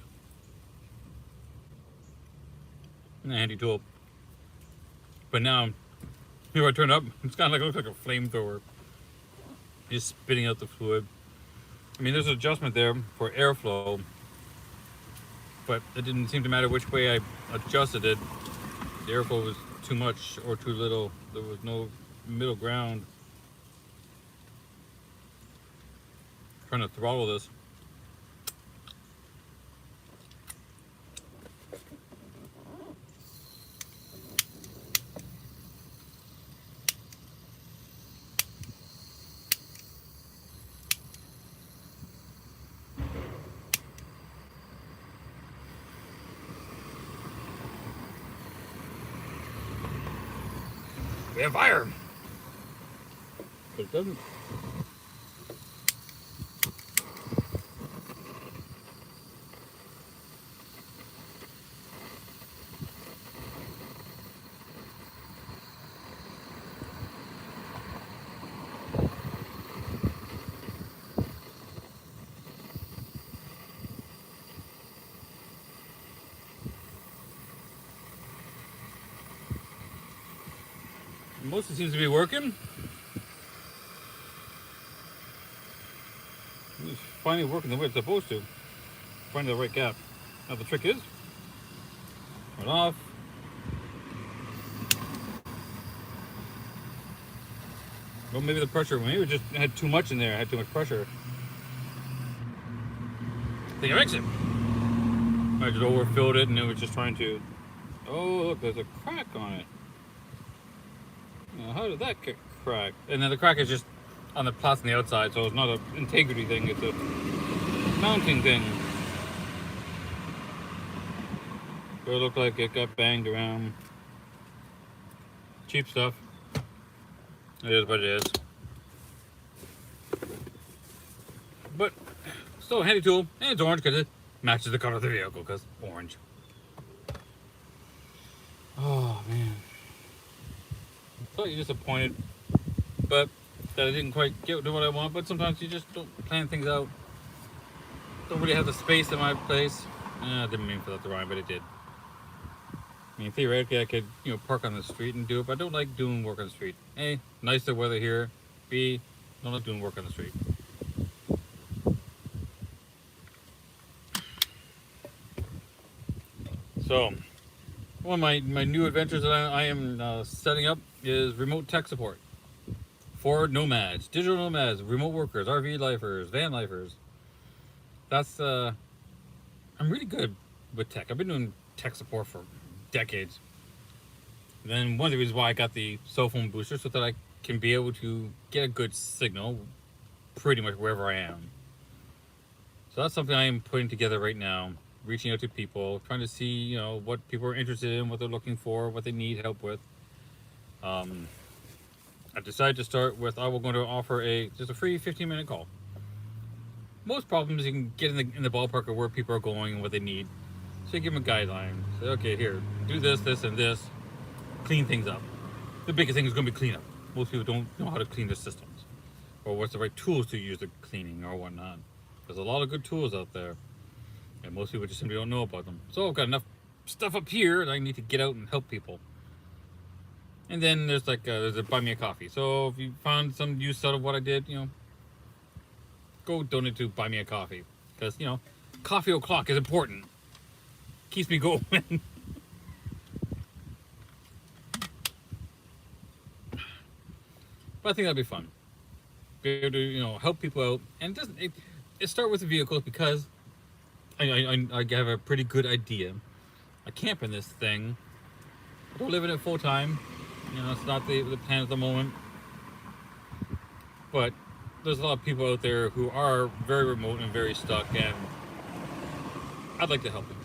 and a handy tool. But now, here I turn up, it's kind of looks like a flamethrower. Just spitting out the fluid. I mean, there's an adjustment there for airflow, but it didn't seem to matter which way I adjusted it. The airflow was too much or too little. There was no middle ground. I'm trying to throttle this. We have fire! But it doesn't. Mostly seems to be working. It's finally working the way it's supposed to. Finding the right gap. Now the trick is, turn it off. Well, maybe the pressure, maybe it just had too much in there. I had too much pressure. I think I fixed it. I just overfilled it and it was just trying to. Oh, look, there's a crack on it. Now, how did that get cracked? And then the crack is just on the plastic on the outside, so it's not an integrity thing, it's a mounting thing. But it looked like it got banged around. Cheap stuff. It is what it is. But still a handy tool, and it's orange because it matches the color of the vehicle, because orange. Oh man. Slightly disappointed, but that I didn't quite get to what I want. But sometimes you just don't plan things out. Don't really have the space in my place. I didn't mean for that to rhyme, but it did. I mean, theoretically, I could, park on the street and do it, but I don't like doing work on the street. A, nicer weather here. B, don't like doing work on the street. So, one of my new adventures that I am setting up is remote tech support for nomads, digital nomads, remote workers, RV lifers, van lifers. That's I'm really good with tech. I've been doing tech support for decades. And then one of the reasons why I got the cell phone booster, so that I can be able to get a good signal pretty much wherever I am. So that's something I am putting together right now, reaching out to people, trying to see, what people are interested in, what they're looking for, what they need help with. I decided to start with, I was going to offer just a free 15-minute call. Most problems you can get in the ballpark of where people are going and what they need. So you give them a guideline. Say, okay, here, do this, this, and this. Clean things up. The biggest thing is going to be cleanup. Most people don't know how to clean their systems, or what's the right tools to use the cleaning or whatnot. There's a lot of good tools out there, and most people just simply don't know about them. So I've got enough stuff up here that I need to get out and help people. And then there's there's a buy me a coffee. So if you found some use out of what I did, go donate to buy me a coffee, because coffee o'clock is important. Keeps me going. But I think that'd be fun. Be able to, help people out. And it start with the vehicles, because I have a pretty good idea. I camp in this thing. I don't live in it full time. It's not the plan at the moment. But there's a lot of people out there who are very remote and very stuck, and I'd like to help them.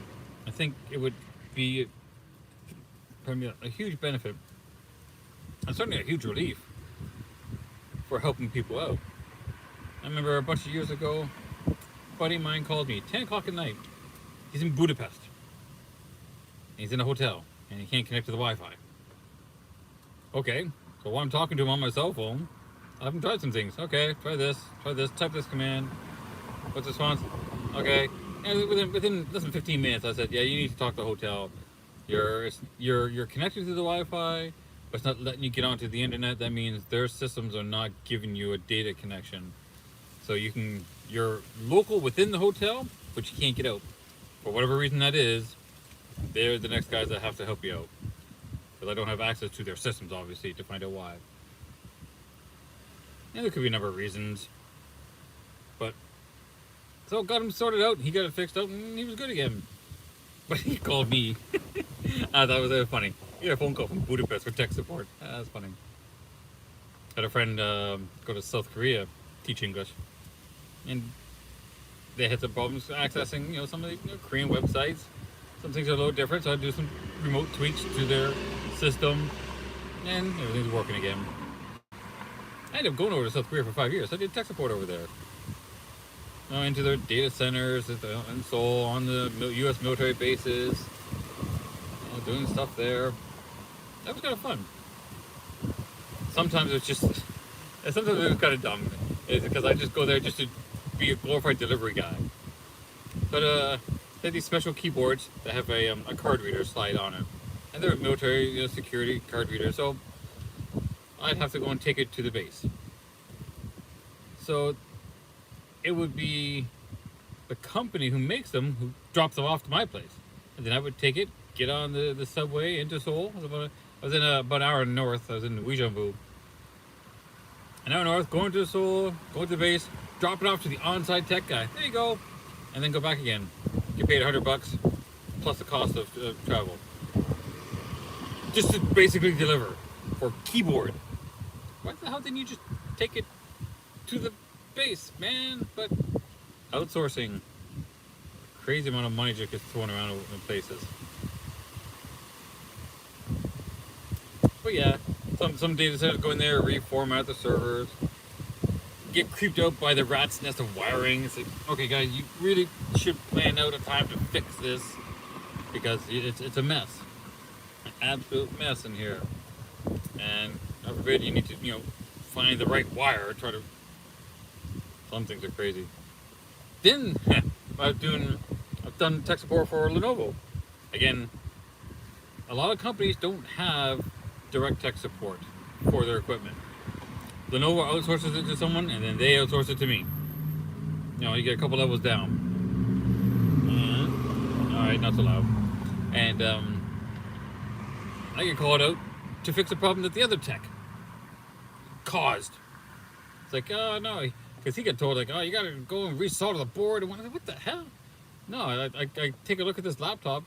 I think it would be a huge benefit, and certainly a huge relief for helping people out. I remember a bunch of years ago, a buddy of mine called me 10 o'clock at night. He's in Budapest. He's in a hotel, and he can't connect to the Wi-Fi. Okay, so while I'm talking to him on my cell phone, I have him try some things. Okay, try this, type this command. What's the response? Okay. And within less than 15 minutes, I said, yeah, you need to talk to the hotel. You're connected to the Wi-Fi, but it's not letting you get onto the internet. That means their systems are not giving you a data connection. So you're local within the hotel, but you can't get out. For whatever reason that is, they're the next guys that have to help you out. Because I don't have access to their systems, obviously, to find out why. And there could be a number of reasons. But, so got him sorted out, he got it fixed out, and he was good again. But he called me. I thought it was funny. He got a phone call from Budapest for tech support. That's funny. Had a friend go to South Korea, teach English. And they had some problems accessing, some of the Korean websites. Some things are a little different, so I do some remote tweaks to their system, and everything's working again. I ended up going over to South Korea for 5 years. I did tech support over there. Into their data centers in Seoul, on the U.S. military bases, doing stuff there. That was kind of fun. Sometimes sometimes it was kind of dumb, because I just go there just to be a glorified delivery guy. But they have these special keyboards that have a card reader slide on it, and they're military security card readers. So I'd have to go and take it to the base. So it would be the company who makes them who drops them off to my place, and then I would take it, get on the subway into Seoul. I was in about an hour north. I was in Uijeonbu. An hour north, going to Seoul, go to the base, drop it off to the on-site tech guy. There you go, and then go back again. Get paid $100 plus the cost of travel, just to basically deliver for keyboard. Why the hell didn't you just take it to the base, man? But outsourcing, crazy amount of money just gets thrown around in places. But yeah, some data centers go in there, reformat the servers, get creeped out by the rat's nest of wiring. It's like, okay, guys, you really should plan out a time to fix this because it's a mess, an absolute mess in here. And God forbid you need to find the right wire. Try to. Some things are crazy. Then I've done tech support for Lenovo. Again, a lot of companies don't have direct tech support for their equipment. Lenovo outsources it to someone, and then they outsource it to me. You get a couple levels down. All right, not so loud. And I get called out to fix a problem that the other tech caused. It's like, oh no, because he got told like, oh, you gotta go and resolder the board. And what the hell? No, I take a look at this laptop,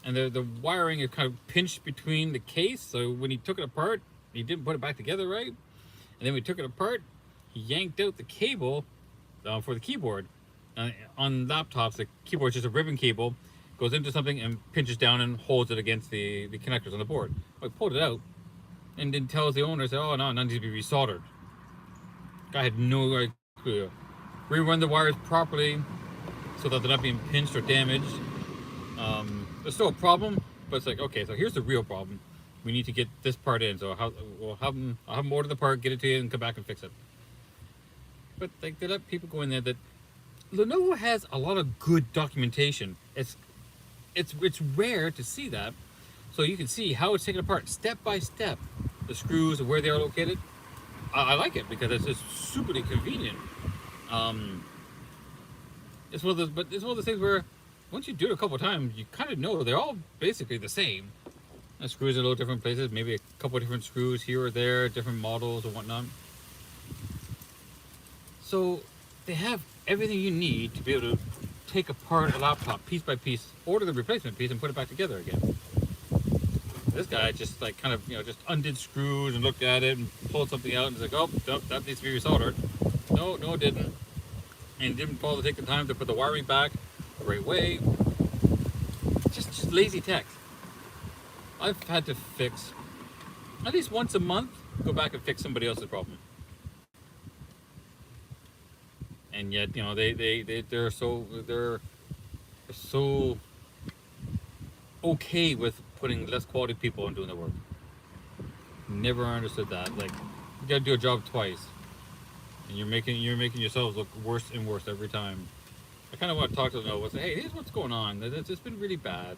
and the wiring is kind of pinched between the case. So when he took it apart, he didn't put it back together right. And then we took it apart, he yanked out the cable for the keyboard. On laptops, the keyboard is just a ribbon cable, goes into something and pinches down and holds it against the connectors on the board. I pulled it out and then tells the owner, oh no, none needs to be resoldered. Guy had no clue. Rerun the wires properly so that they're not being pinched or damaged. There's still a problem, but it's like, okay, so here's the real problem. We need to get this part in, so I'll have them order the part, get it to you, and come back and fix it. But like, they let people go in there that Lenovo has a lot of good documentation. It's rare to see that, so you can see how it's taken apart step by step, the screws and where they are located. I like it because it's just superly convenient. It's one of those things where once you do it a couple of times, you kind of know they're all basically the same. The screws are a little different places, maybe a couple of different screws here or there, different models or whatnot. So they have everything you need to be able to take apart a laptop piece by piece, order the replacement piece, and put it back together again. This guy just like kind of just undid screws and looked at it and pulled something out and was like, oh, nope, that needs to be resoldered. No, it didn't. And didn't bother to take the time to put the wiring back the right way. Just lazy tech. I've had to fix at least once a month, go back and fix somebody else's problem. And yet, they're so okay with putting less quality people and doing the work. Never understood that. Like, you gotta do a job twice, and you're making yourselves look worse and worse every time. I kind of want to talk to them and say, hey, here's what's going on. It's been really bad.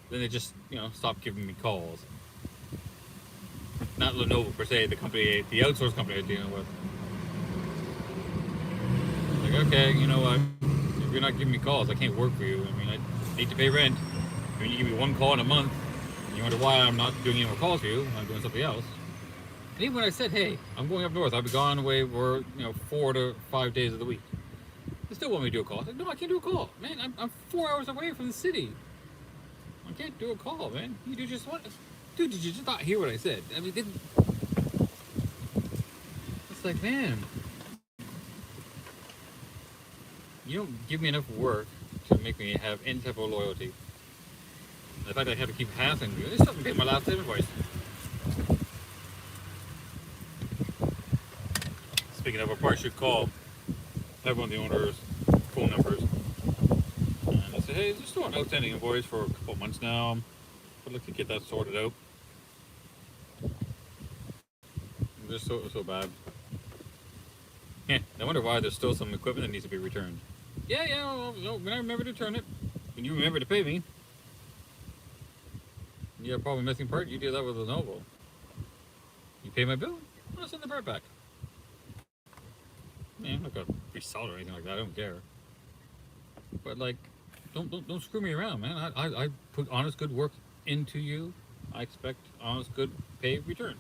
Then they just stop giving me calls. Not Lenovo per se, the outsource company I'm dealing with. Like, okay, you know what? If you're not giving me calls, I can't work for you. I mean, I need to pay rent. I mean, you give me one call in a month, and you wonder why I'm not doing any more calls for you. I'm doing something else. And even when I said, hey, I'm going up north, I'll be gone away for 4 to 5 days of the week, they still want me to do a call. I said, no, I can't do a call, man. I'm 4 hours away from the city. I can't do a call, man. You do just what? Dude, did you just not hear what I said? I mean, it's like, man, you don't give me enough work to make me have any type of loyalty. And the fact that I have to keep hassling you, this doesn't pay my last invoice. Speaking of, I probably should call everyone the owner's phone numbers. And I said, hey, there's still an outstanding invoice for a couple months now. I'd like to get that sorted out. They're so bad. Yeah, I wonder why there's still some equipment that needs to be returned. Yeah, well, when I remember to return it, when you remember to pay me, you have a problem missing part, you do that with Lenovo. You pay my bill, I'll send the part back. Yeah, I'm not gonna resolder or anything like that, I don't care. But like, don't screw me around, man. I put honest good work into you. I expect honest good pay return.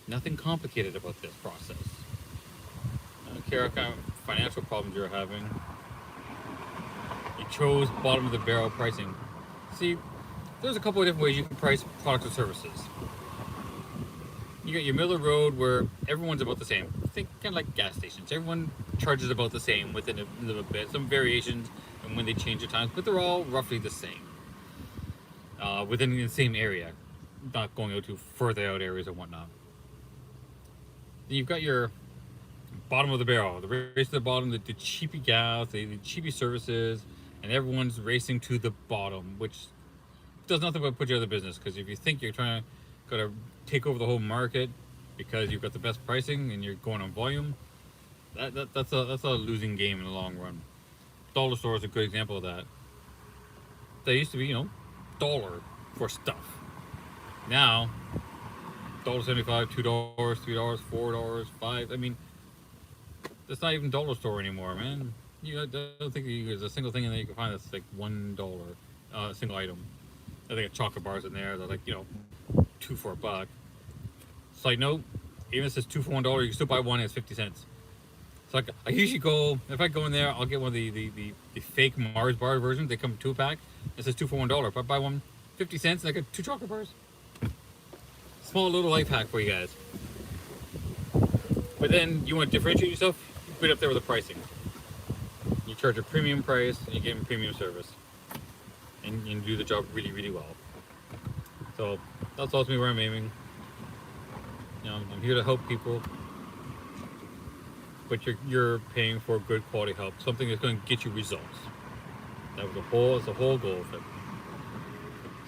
Nothing complicated about this process. I don't care what kind of financial problems you're having. You chose bottom of the barrel pricing. See, there's a couple of different ways you can price products or services. You got your middle of the road where everyone's about the same. Think kind of like gas stations. Everyone charges about the same within a little bit. Some variations and when they change the times, but they're all roughly the same. Within the same area. not going out to further out areas and whatnot. Then you've got your bottom of the barrel, the race to the bottom, the cheapy gas, the cheapy services, and everyone's racing to the bottom, which does nothing but put you out of business. Because if you think you're trying to gotta take over the whole market because you've got the best pricing and you're going on volume, that's a losing game in the long run. Dollar store is a good example of that. They used to be, dollar for stuff. Now, $1.75, $2, $3, $4, $5. I mean, it's not even dollar store anymore, man. I don't think there's a single thing in there you can find that's like $1, single item. I think chocolate bars in there. They're like, two for $1. Side note, even if it says two for $1, you can still buy one and it's 50 cents. So I usually go, if I go in there, I'll get one of the fake Mars bar versions. They come in 2-pack. It says two for $1. If I buy one, 50 cents, and I get 2 chocolate bars. Small little life hack for you guys. But then you want to differentiate yourself, you put it up there with the pricing. You charge a premium price and you give them premium service. And you do the job really, really well. So that's ultimately where I'm aiming. I'm here to help people. But you're paying for good quality help, something that's going to get you results. That's the whole goal of it.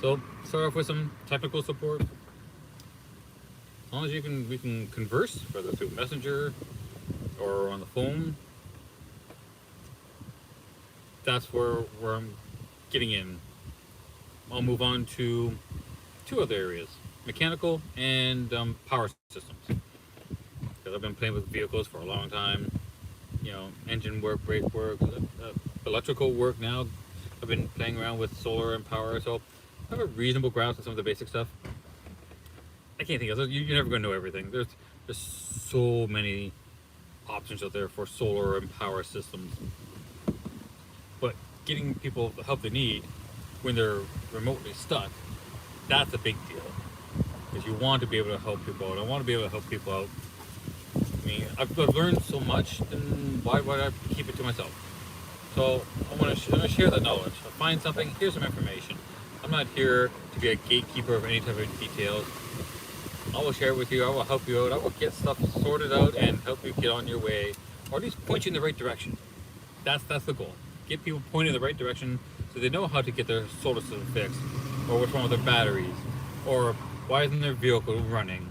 So start off with some technical support. As long as we can converse, whether through Messenger or on the phone, that's where I'm getting in. I'll move on to 2 other areas: mechanical and power systems. Because I've been playing with vehicles for a long time. Engine work, brake work, electrical work now. I've been playing around with solar and power, so I have a reasonable grasp of some of the basic stuff. I can't think of it. You're never going to know everything. There's so many options out there for solar and power systems. But getting people the help they need when they're remotely stuck, that's a big deal. Because you want to be able to help people out. I want to be able to help people out. I mean, I've learned so much, then why would I keep it to myself? So I'm going to share that knowledge. I'll find something, here's some information. I'm not here to be a gatekeeper of any type of details. I will share it with you. I will help you out. I will get stuff sorted out and help you get on your way, or at least point you in the right direction. That's the goal. Get people pointed in the right direction so they know how to get their solar system fixed, or what's wrong with their batteries, or why isn't their vehicle running.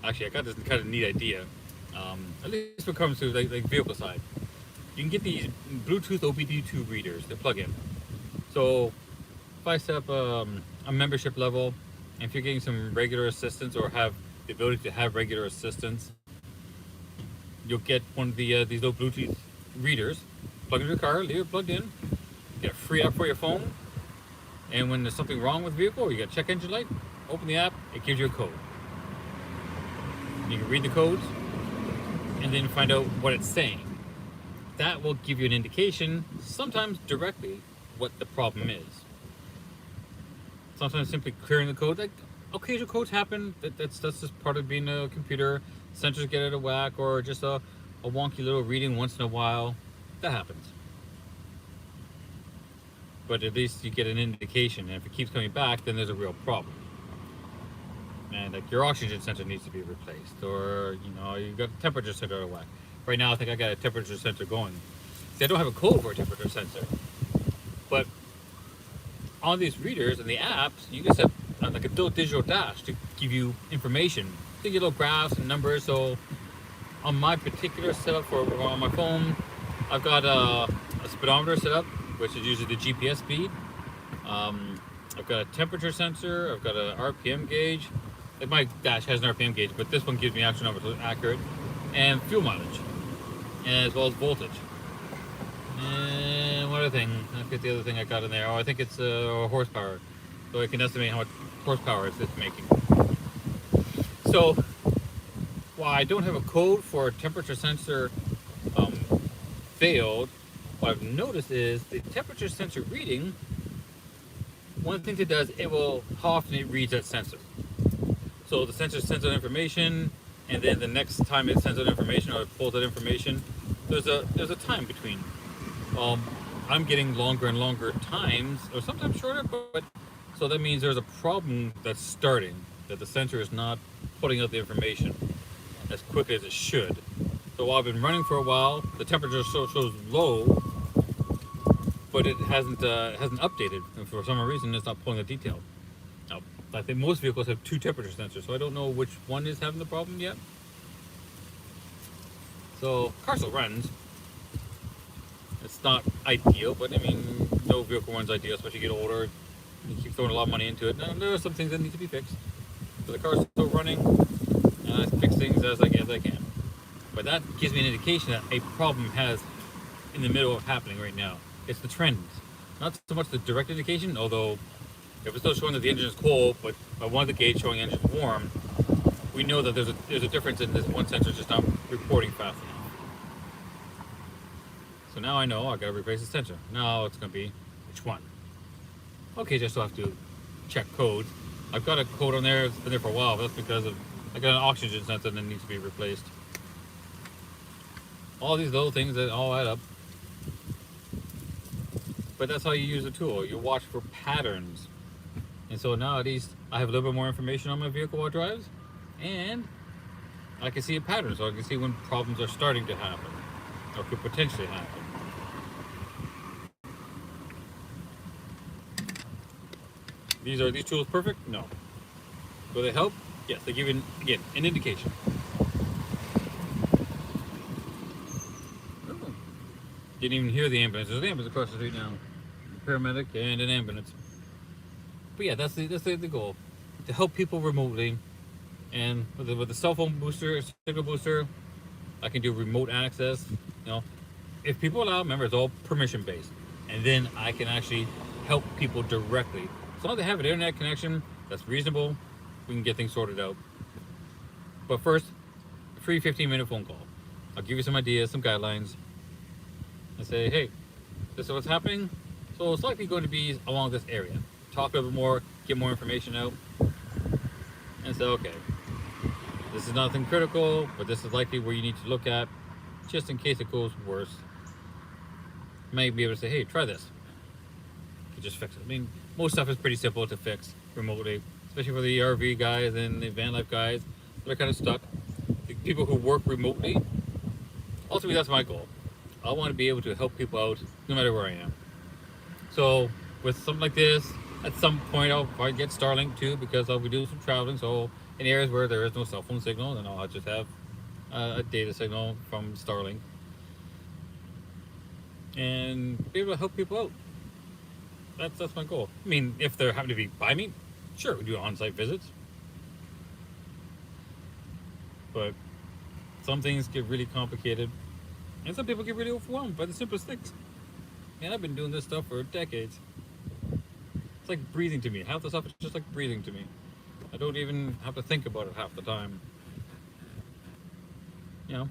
Actually, I got this kind of neat idea. At least when it comes to like vehicle side, you can get these Bluetooth OBD2 readers that plug in. So if I set up a membership level, and if you're getting some regular assistance or have the ability to have regular assistance, you'll get one of the these little Bluetooth readers, plug into your car, leave it plugged in, get a free app for your phone, and when there's something wrong with the vehicle or you got a check engine light, open the app, it gives you a code. You can read the codes and then find out what it's saying. That will give you an indication, sometimes directly, what the problem is. Sometimes simply clearing the code, like occasional codes happen. That's just part of being a computer. Sensors get out of whack, or just a wonky little reading once in a while. That happens. But at least you get an indication, and if it keeps coming back, then there's a real problem. And like your oxygen sensor needs to be replaced, or you've got a temperature sensor out of whack. Right now, I think I got a temperature sensor going. See, I don't have a code for a temperature sensor, but on these readers and the apps, you can set like a little digital dash to give you information. You get little graphs and numbers. So on my particular setup on my phone, I've got a speedometer set up, which is usually the GPS speed. I've got a temperature sensor. I've got a RPM gauge. Like my dash has an RPM gauge, but this one gives me actual numbers, so it's accurate. And fuel mileage, as well as voltage. And what other thing? I forget the other thing I got in there. Oh, I think it's horsepower. So I can estimate how much horsepower it's making. So, while I don't have a code for a temperature sensor failed, what I've noticed is the temperature sensor reading, one thing it does, how often it reads that sensor. So the sensor sends out information, and then the next time it sends out information or it pulls out information, there's a time between. I'm getting longer and longer times, or sometimes shorter, but So that means there's a problem that's starting, that the sensor is not putting out the information as quickly as it should. So while I've been running for a while, the temperature shows low, but it hasn't updated, and for some reason it's not pulling the detail. Now, I think most vehicles have two temperature sensors, so I don't know which one is having the problem yet. So car still runs. It's not ideal, but I mean, no vehicle runs ideal, especially you get older. You keep throwing a lot of money into it. Now, there are some things that need to be fixed. So the car's still running, and I fix things as I can. But that gives me an indication that a problem has in the middle of happening right now. It's the trends, not so much the direct indication. Although, if it's still showing that the engine is cold, but by one of the gauge showing engine warm, we know that there's a difference in this one sensor just not reporting fast enough. So now I know I gotta replace the sensor. Now it's gonna be which one? Okay, just have to check codes. I've got a code on there. It's been there for a while, but that's because I got an oxygen sensor that needs to be replaced. All these little things that all add up. But that's how you use the tool. You watch for patterns. And so now at least I have a little bit more information on my vehicle while it drives, and I can see a pattern, so I can see when problems are starting to happen or could potentially happen. Are these tools perfect? No. Will they help? Yes, they give you again an indication. Oh. Didn't even hear the ambulance. There's an ambulance across the street now. A paramedic and an ambulance. But yeah, that's the goal. To help people remotely. And with the cell phone booster, signal booster, I can do remote access. If people allow, remember it's all permission based. And then I can actually help people directly. As long as they have an internet connection that's reasonable, we can get things sorted out. But first, a free 15-minute phone call. I'll give you some ideas, some guidelines, and say, hey, this is what's happening. So it's likely going to be along this area. Talk a little bit more, get more information out, and say, okay, this is nothing critical, but this is likely where you need to look at, just in case it goes worse. You might be able to say, hey, try this. You just fix it. I mean, most stuff is pretty simple to fix remotely, especially for the RV guys and the van life guys that are kind of stuck. The people who work remotely, ultimately that's my goal. I want to be able to help people out no matter where I am. So with something like this, at some point I'll probably get Starlink too, because I'll be doing some traveling. So in areas where there is no cell phone signal, then I'll just have a data signal from Starlink and be able to help people out. That's my goal. I mean, if they happen to be by me, sure, we do on-site visits. But some things get really complicated, and some people get really overwhelmed by the simplest things. And I've been doing this stuff for decades. It's like breathing to me. Half the stuff is just like breathing to me. I don't even have to think about it half the time.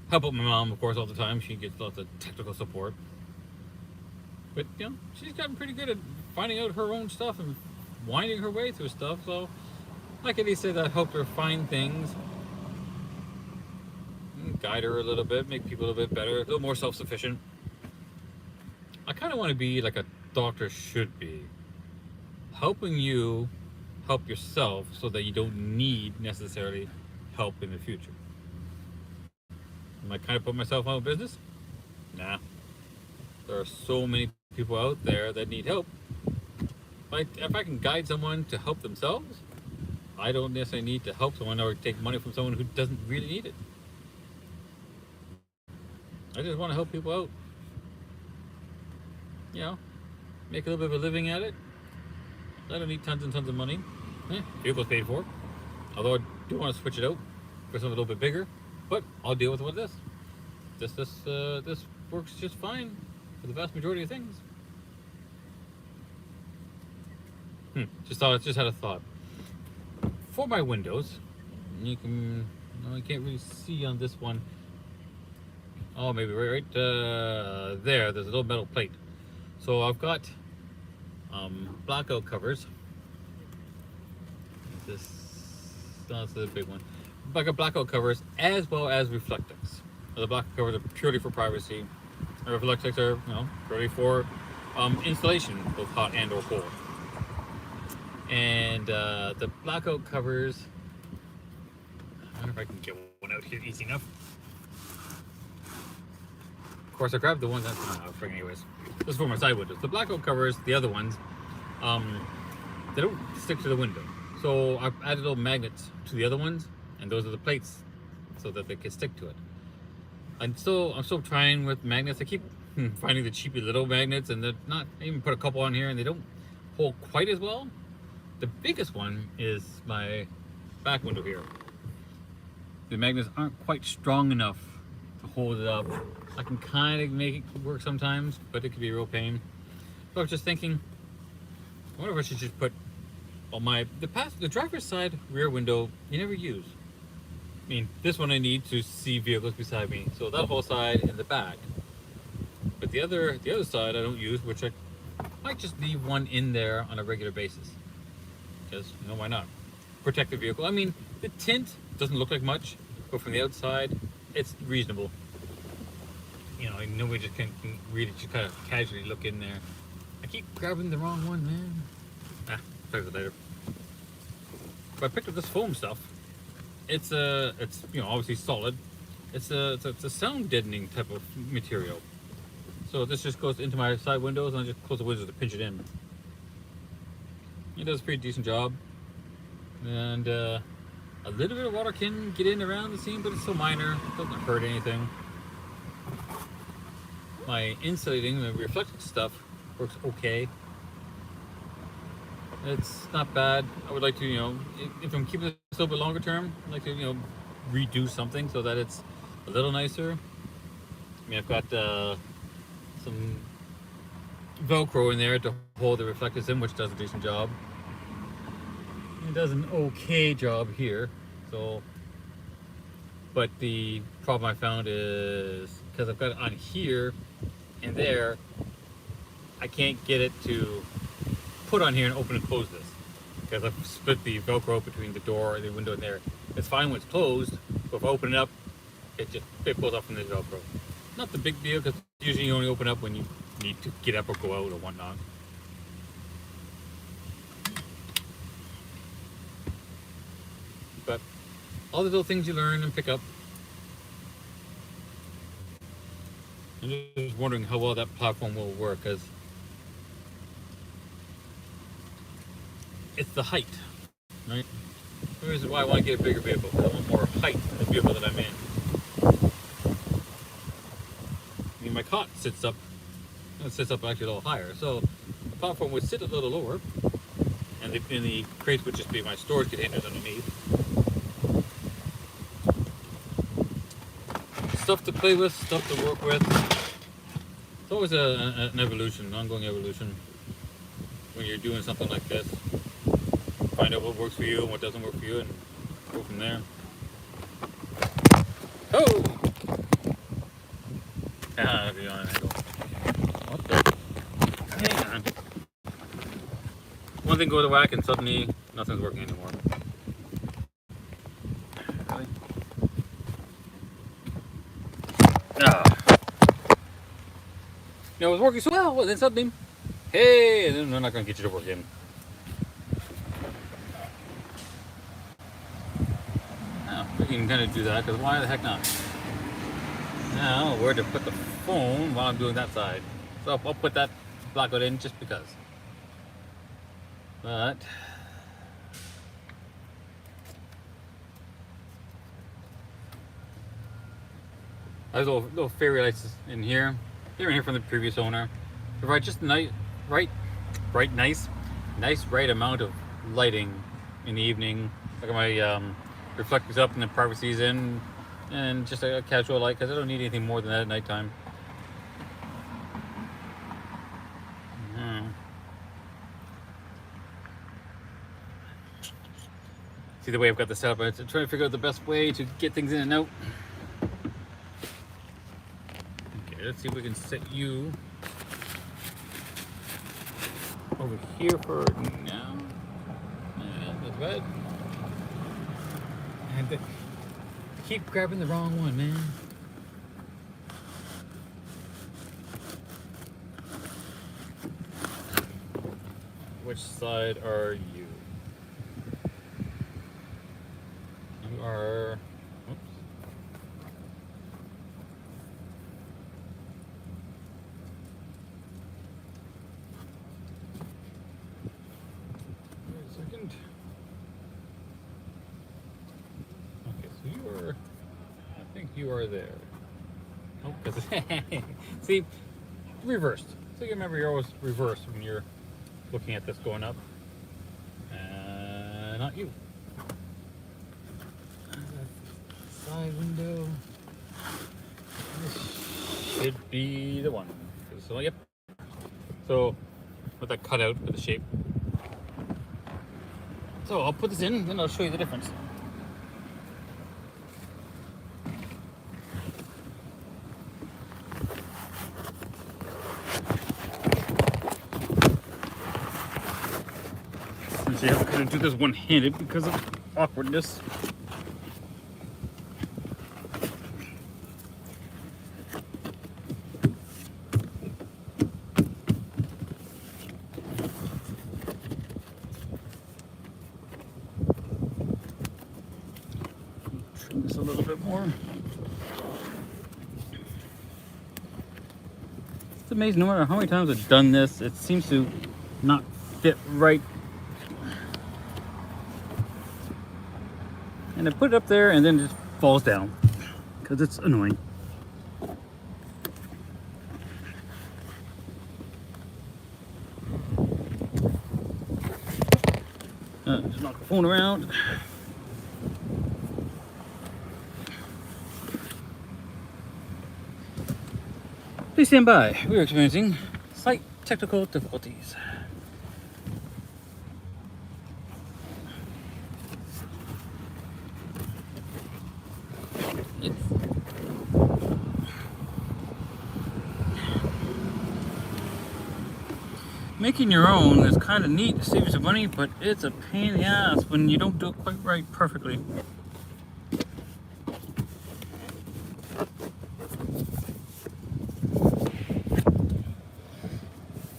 Help out my mom, of course, all the time. She gets lots of technical support. But, she's gotten pretty good at finding out her own stuff and winding her way through stuff. So I can at least say that helped her find things, guide her a little bit, make people a little bit better, a little more self-sufficient. I kind of want to be like a doctor should be, helping you help yourself so that you don't need necessarily help in the future. Am I kind of put myself out of business? Nah. There are so many people out there that need help. If I can guide someone to help themselves, I don't necessarily need to help someone or take money from someone who doesn't really need it. I just want to help people out. Make a little bit of a living at it. I don't need tons and tons of money. Vehicle's paid for. Although I do want to switch it out for something a little bit bigger, but I'll deal with it with this. This works just fine for the vast majority of things. Just had a thought. For my windows, you can't really see on this one. Oh, maybe right there. There's a little metal plate. So I've got blackout covers. That's the big one. I got blackout covers as well as reflectix. The blackout covers are purely for privacy. The reflectix are purely for installation, both hot and or cold. And the blackout covers. I wonder if I can get one out here easy enough. Of course, I grabbed the one that's anyways. This is for my side windows. The blackout covers, the other ones, they don't stick to the window. So I've added little magnets to the other ones, and those are the plates, so that they can stick to it. I'm still trying with magnets. I keep finding the cheapy little magnets, and they're not. I even put a couple on here, and they don't hold quite as well. The biggest one is my back window here. The magnets aren't quite strong enough to hold it up. I can kind of make it work sometimes, but it could be a real pain. So I was just thinking, I wonder if I should just put on the driver's side rear window you never use. I mean, this one I need to see vehicles beside me, so that whole side and the back. But the other side I don't use, which I might just leave one in there on a regular basis. Because, why not? Protect the vehicle. I mean, the tint doesn't look like much, but from the outside, it's reasonable. Nobody just can read it, just kind of casually look in there. I keep grabbing the wrong one, man. Fix it later. But I picked up this foam stuff. It's obviously solid. It's a sound deadening type of material. So this just goes into my side windows, and I just close the windows to pinch it in. It does a pretty decent job. And a little bit of water can get in around the seam, but it's so minor, it doesn't hurt anything. My insulating, the reflective stuff, works okay. It's not bad. I would like to, if I'm keeping this a little bit longer term, I'd like to, redo something so that it's a little nicer. I mean, I've got some Velcro in there to hold the reflectors in, which does a decent job. It does an okay job here, but the problem I found is because I've got it on here and there, I can't get it to put on here and open and close this because I've split the Velcro between the door and the window in there. It's fine when it's closed, but if I open it up, it pulls off from the Velcro. Not the big deal, because usually you only open up when you need to get up or go out or whatnot. But all the little things you learn and pick up. I'm just wondering how well that platform will work, because it's the height, right? The reason why I want to get a bigger vehicle, because I want more height in the vehicle that I'm in. I mean, my cot sits up actually a little higher, so the platform would sit a little lower, and the crates would just be my storage containers underneath. Stuff to play with, stuff to work with. It's always an evolution, an ongoing evolution when you're doing something like this. Find out what works for you and what doesn't work for you, and go from there. Oh! I'll be on an angle. What the? Hang on. One thing goes to whack and suddenly nothing's working anymore. Really? It was working so well, and then suddenly, hey, and then they're not going to get you to work again. We can kind of do that, because why the heck not? Now, where to put the phone while I'm doing that side. So I'll put that blackout in just because. But there's little fairy lights in here. They were in here from the previous owner. Provide just nice, right amount of lighting in the evening. Look at my reflectors up and the privacy's in, and just a casual light, because I don't need anything more than that at nighttime. See the way I've got this set up, I'm trying to figure out the best way to get things in and out. Okay, let's see if we can set you over here for now. That's bad. And I keep grabbing the wrong one, man. Which side are you? are there. Oh, see, reversed. So you remember you're always reversed when you're looking at this going up. Not you. Side window. This should be the one. So yep. So with that cut out with the shape. So I'll put this in, then I'll show you the difference. See, I couldn't do this one-handed because of awkwardness. Trim this a little bit more. It's amazing, no matter how many times I've done this, it seems to not fit right. And I put it up there and then it just falls down because it's annoying. Just knock the phone around. Please stand by. We are experiencing slight technical difficulties. Making your own is kind of neat, it saves you money, but it's a pain in the ass when you don't do it quite right perfectly.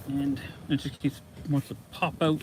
And it just wants to pop out.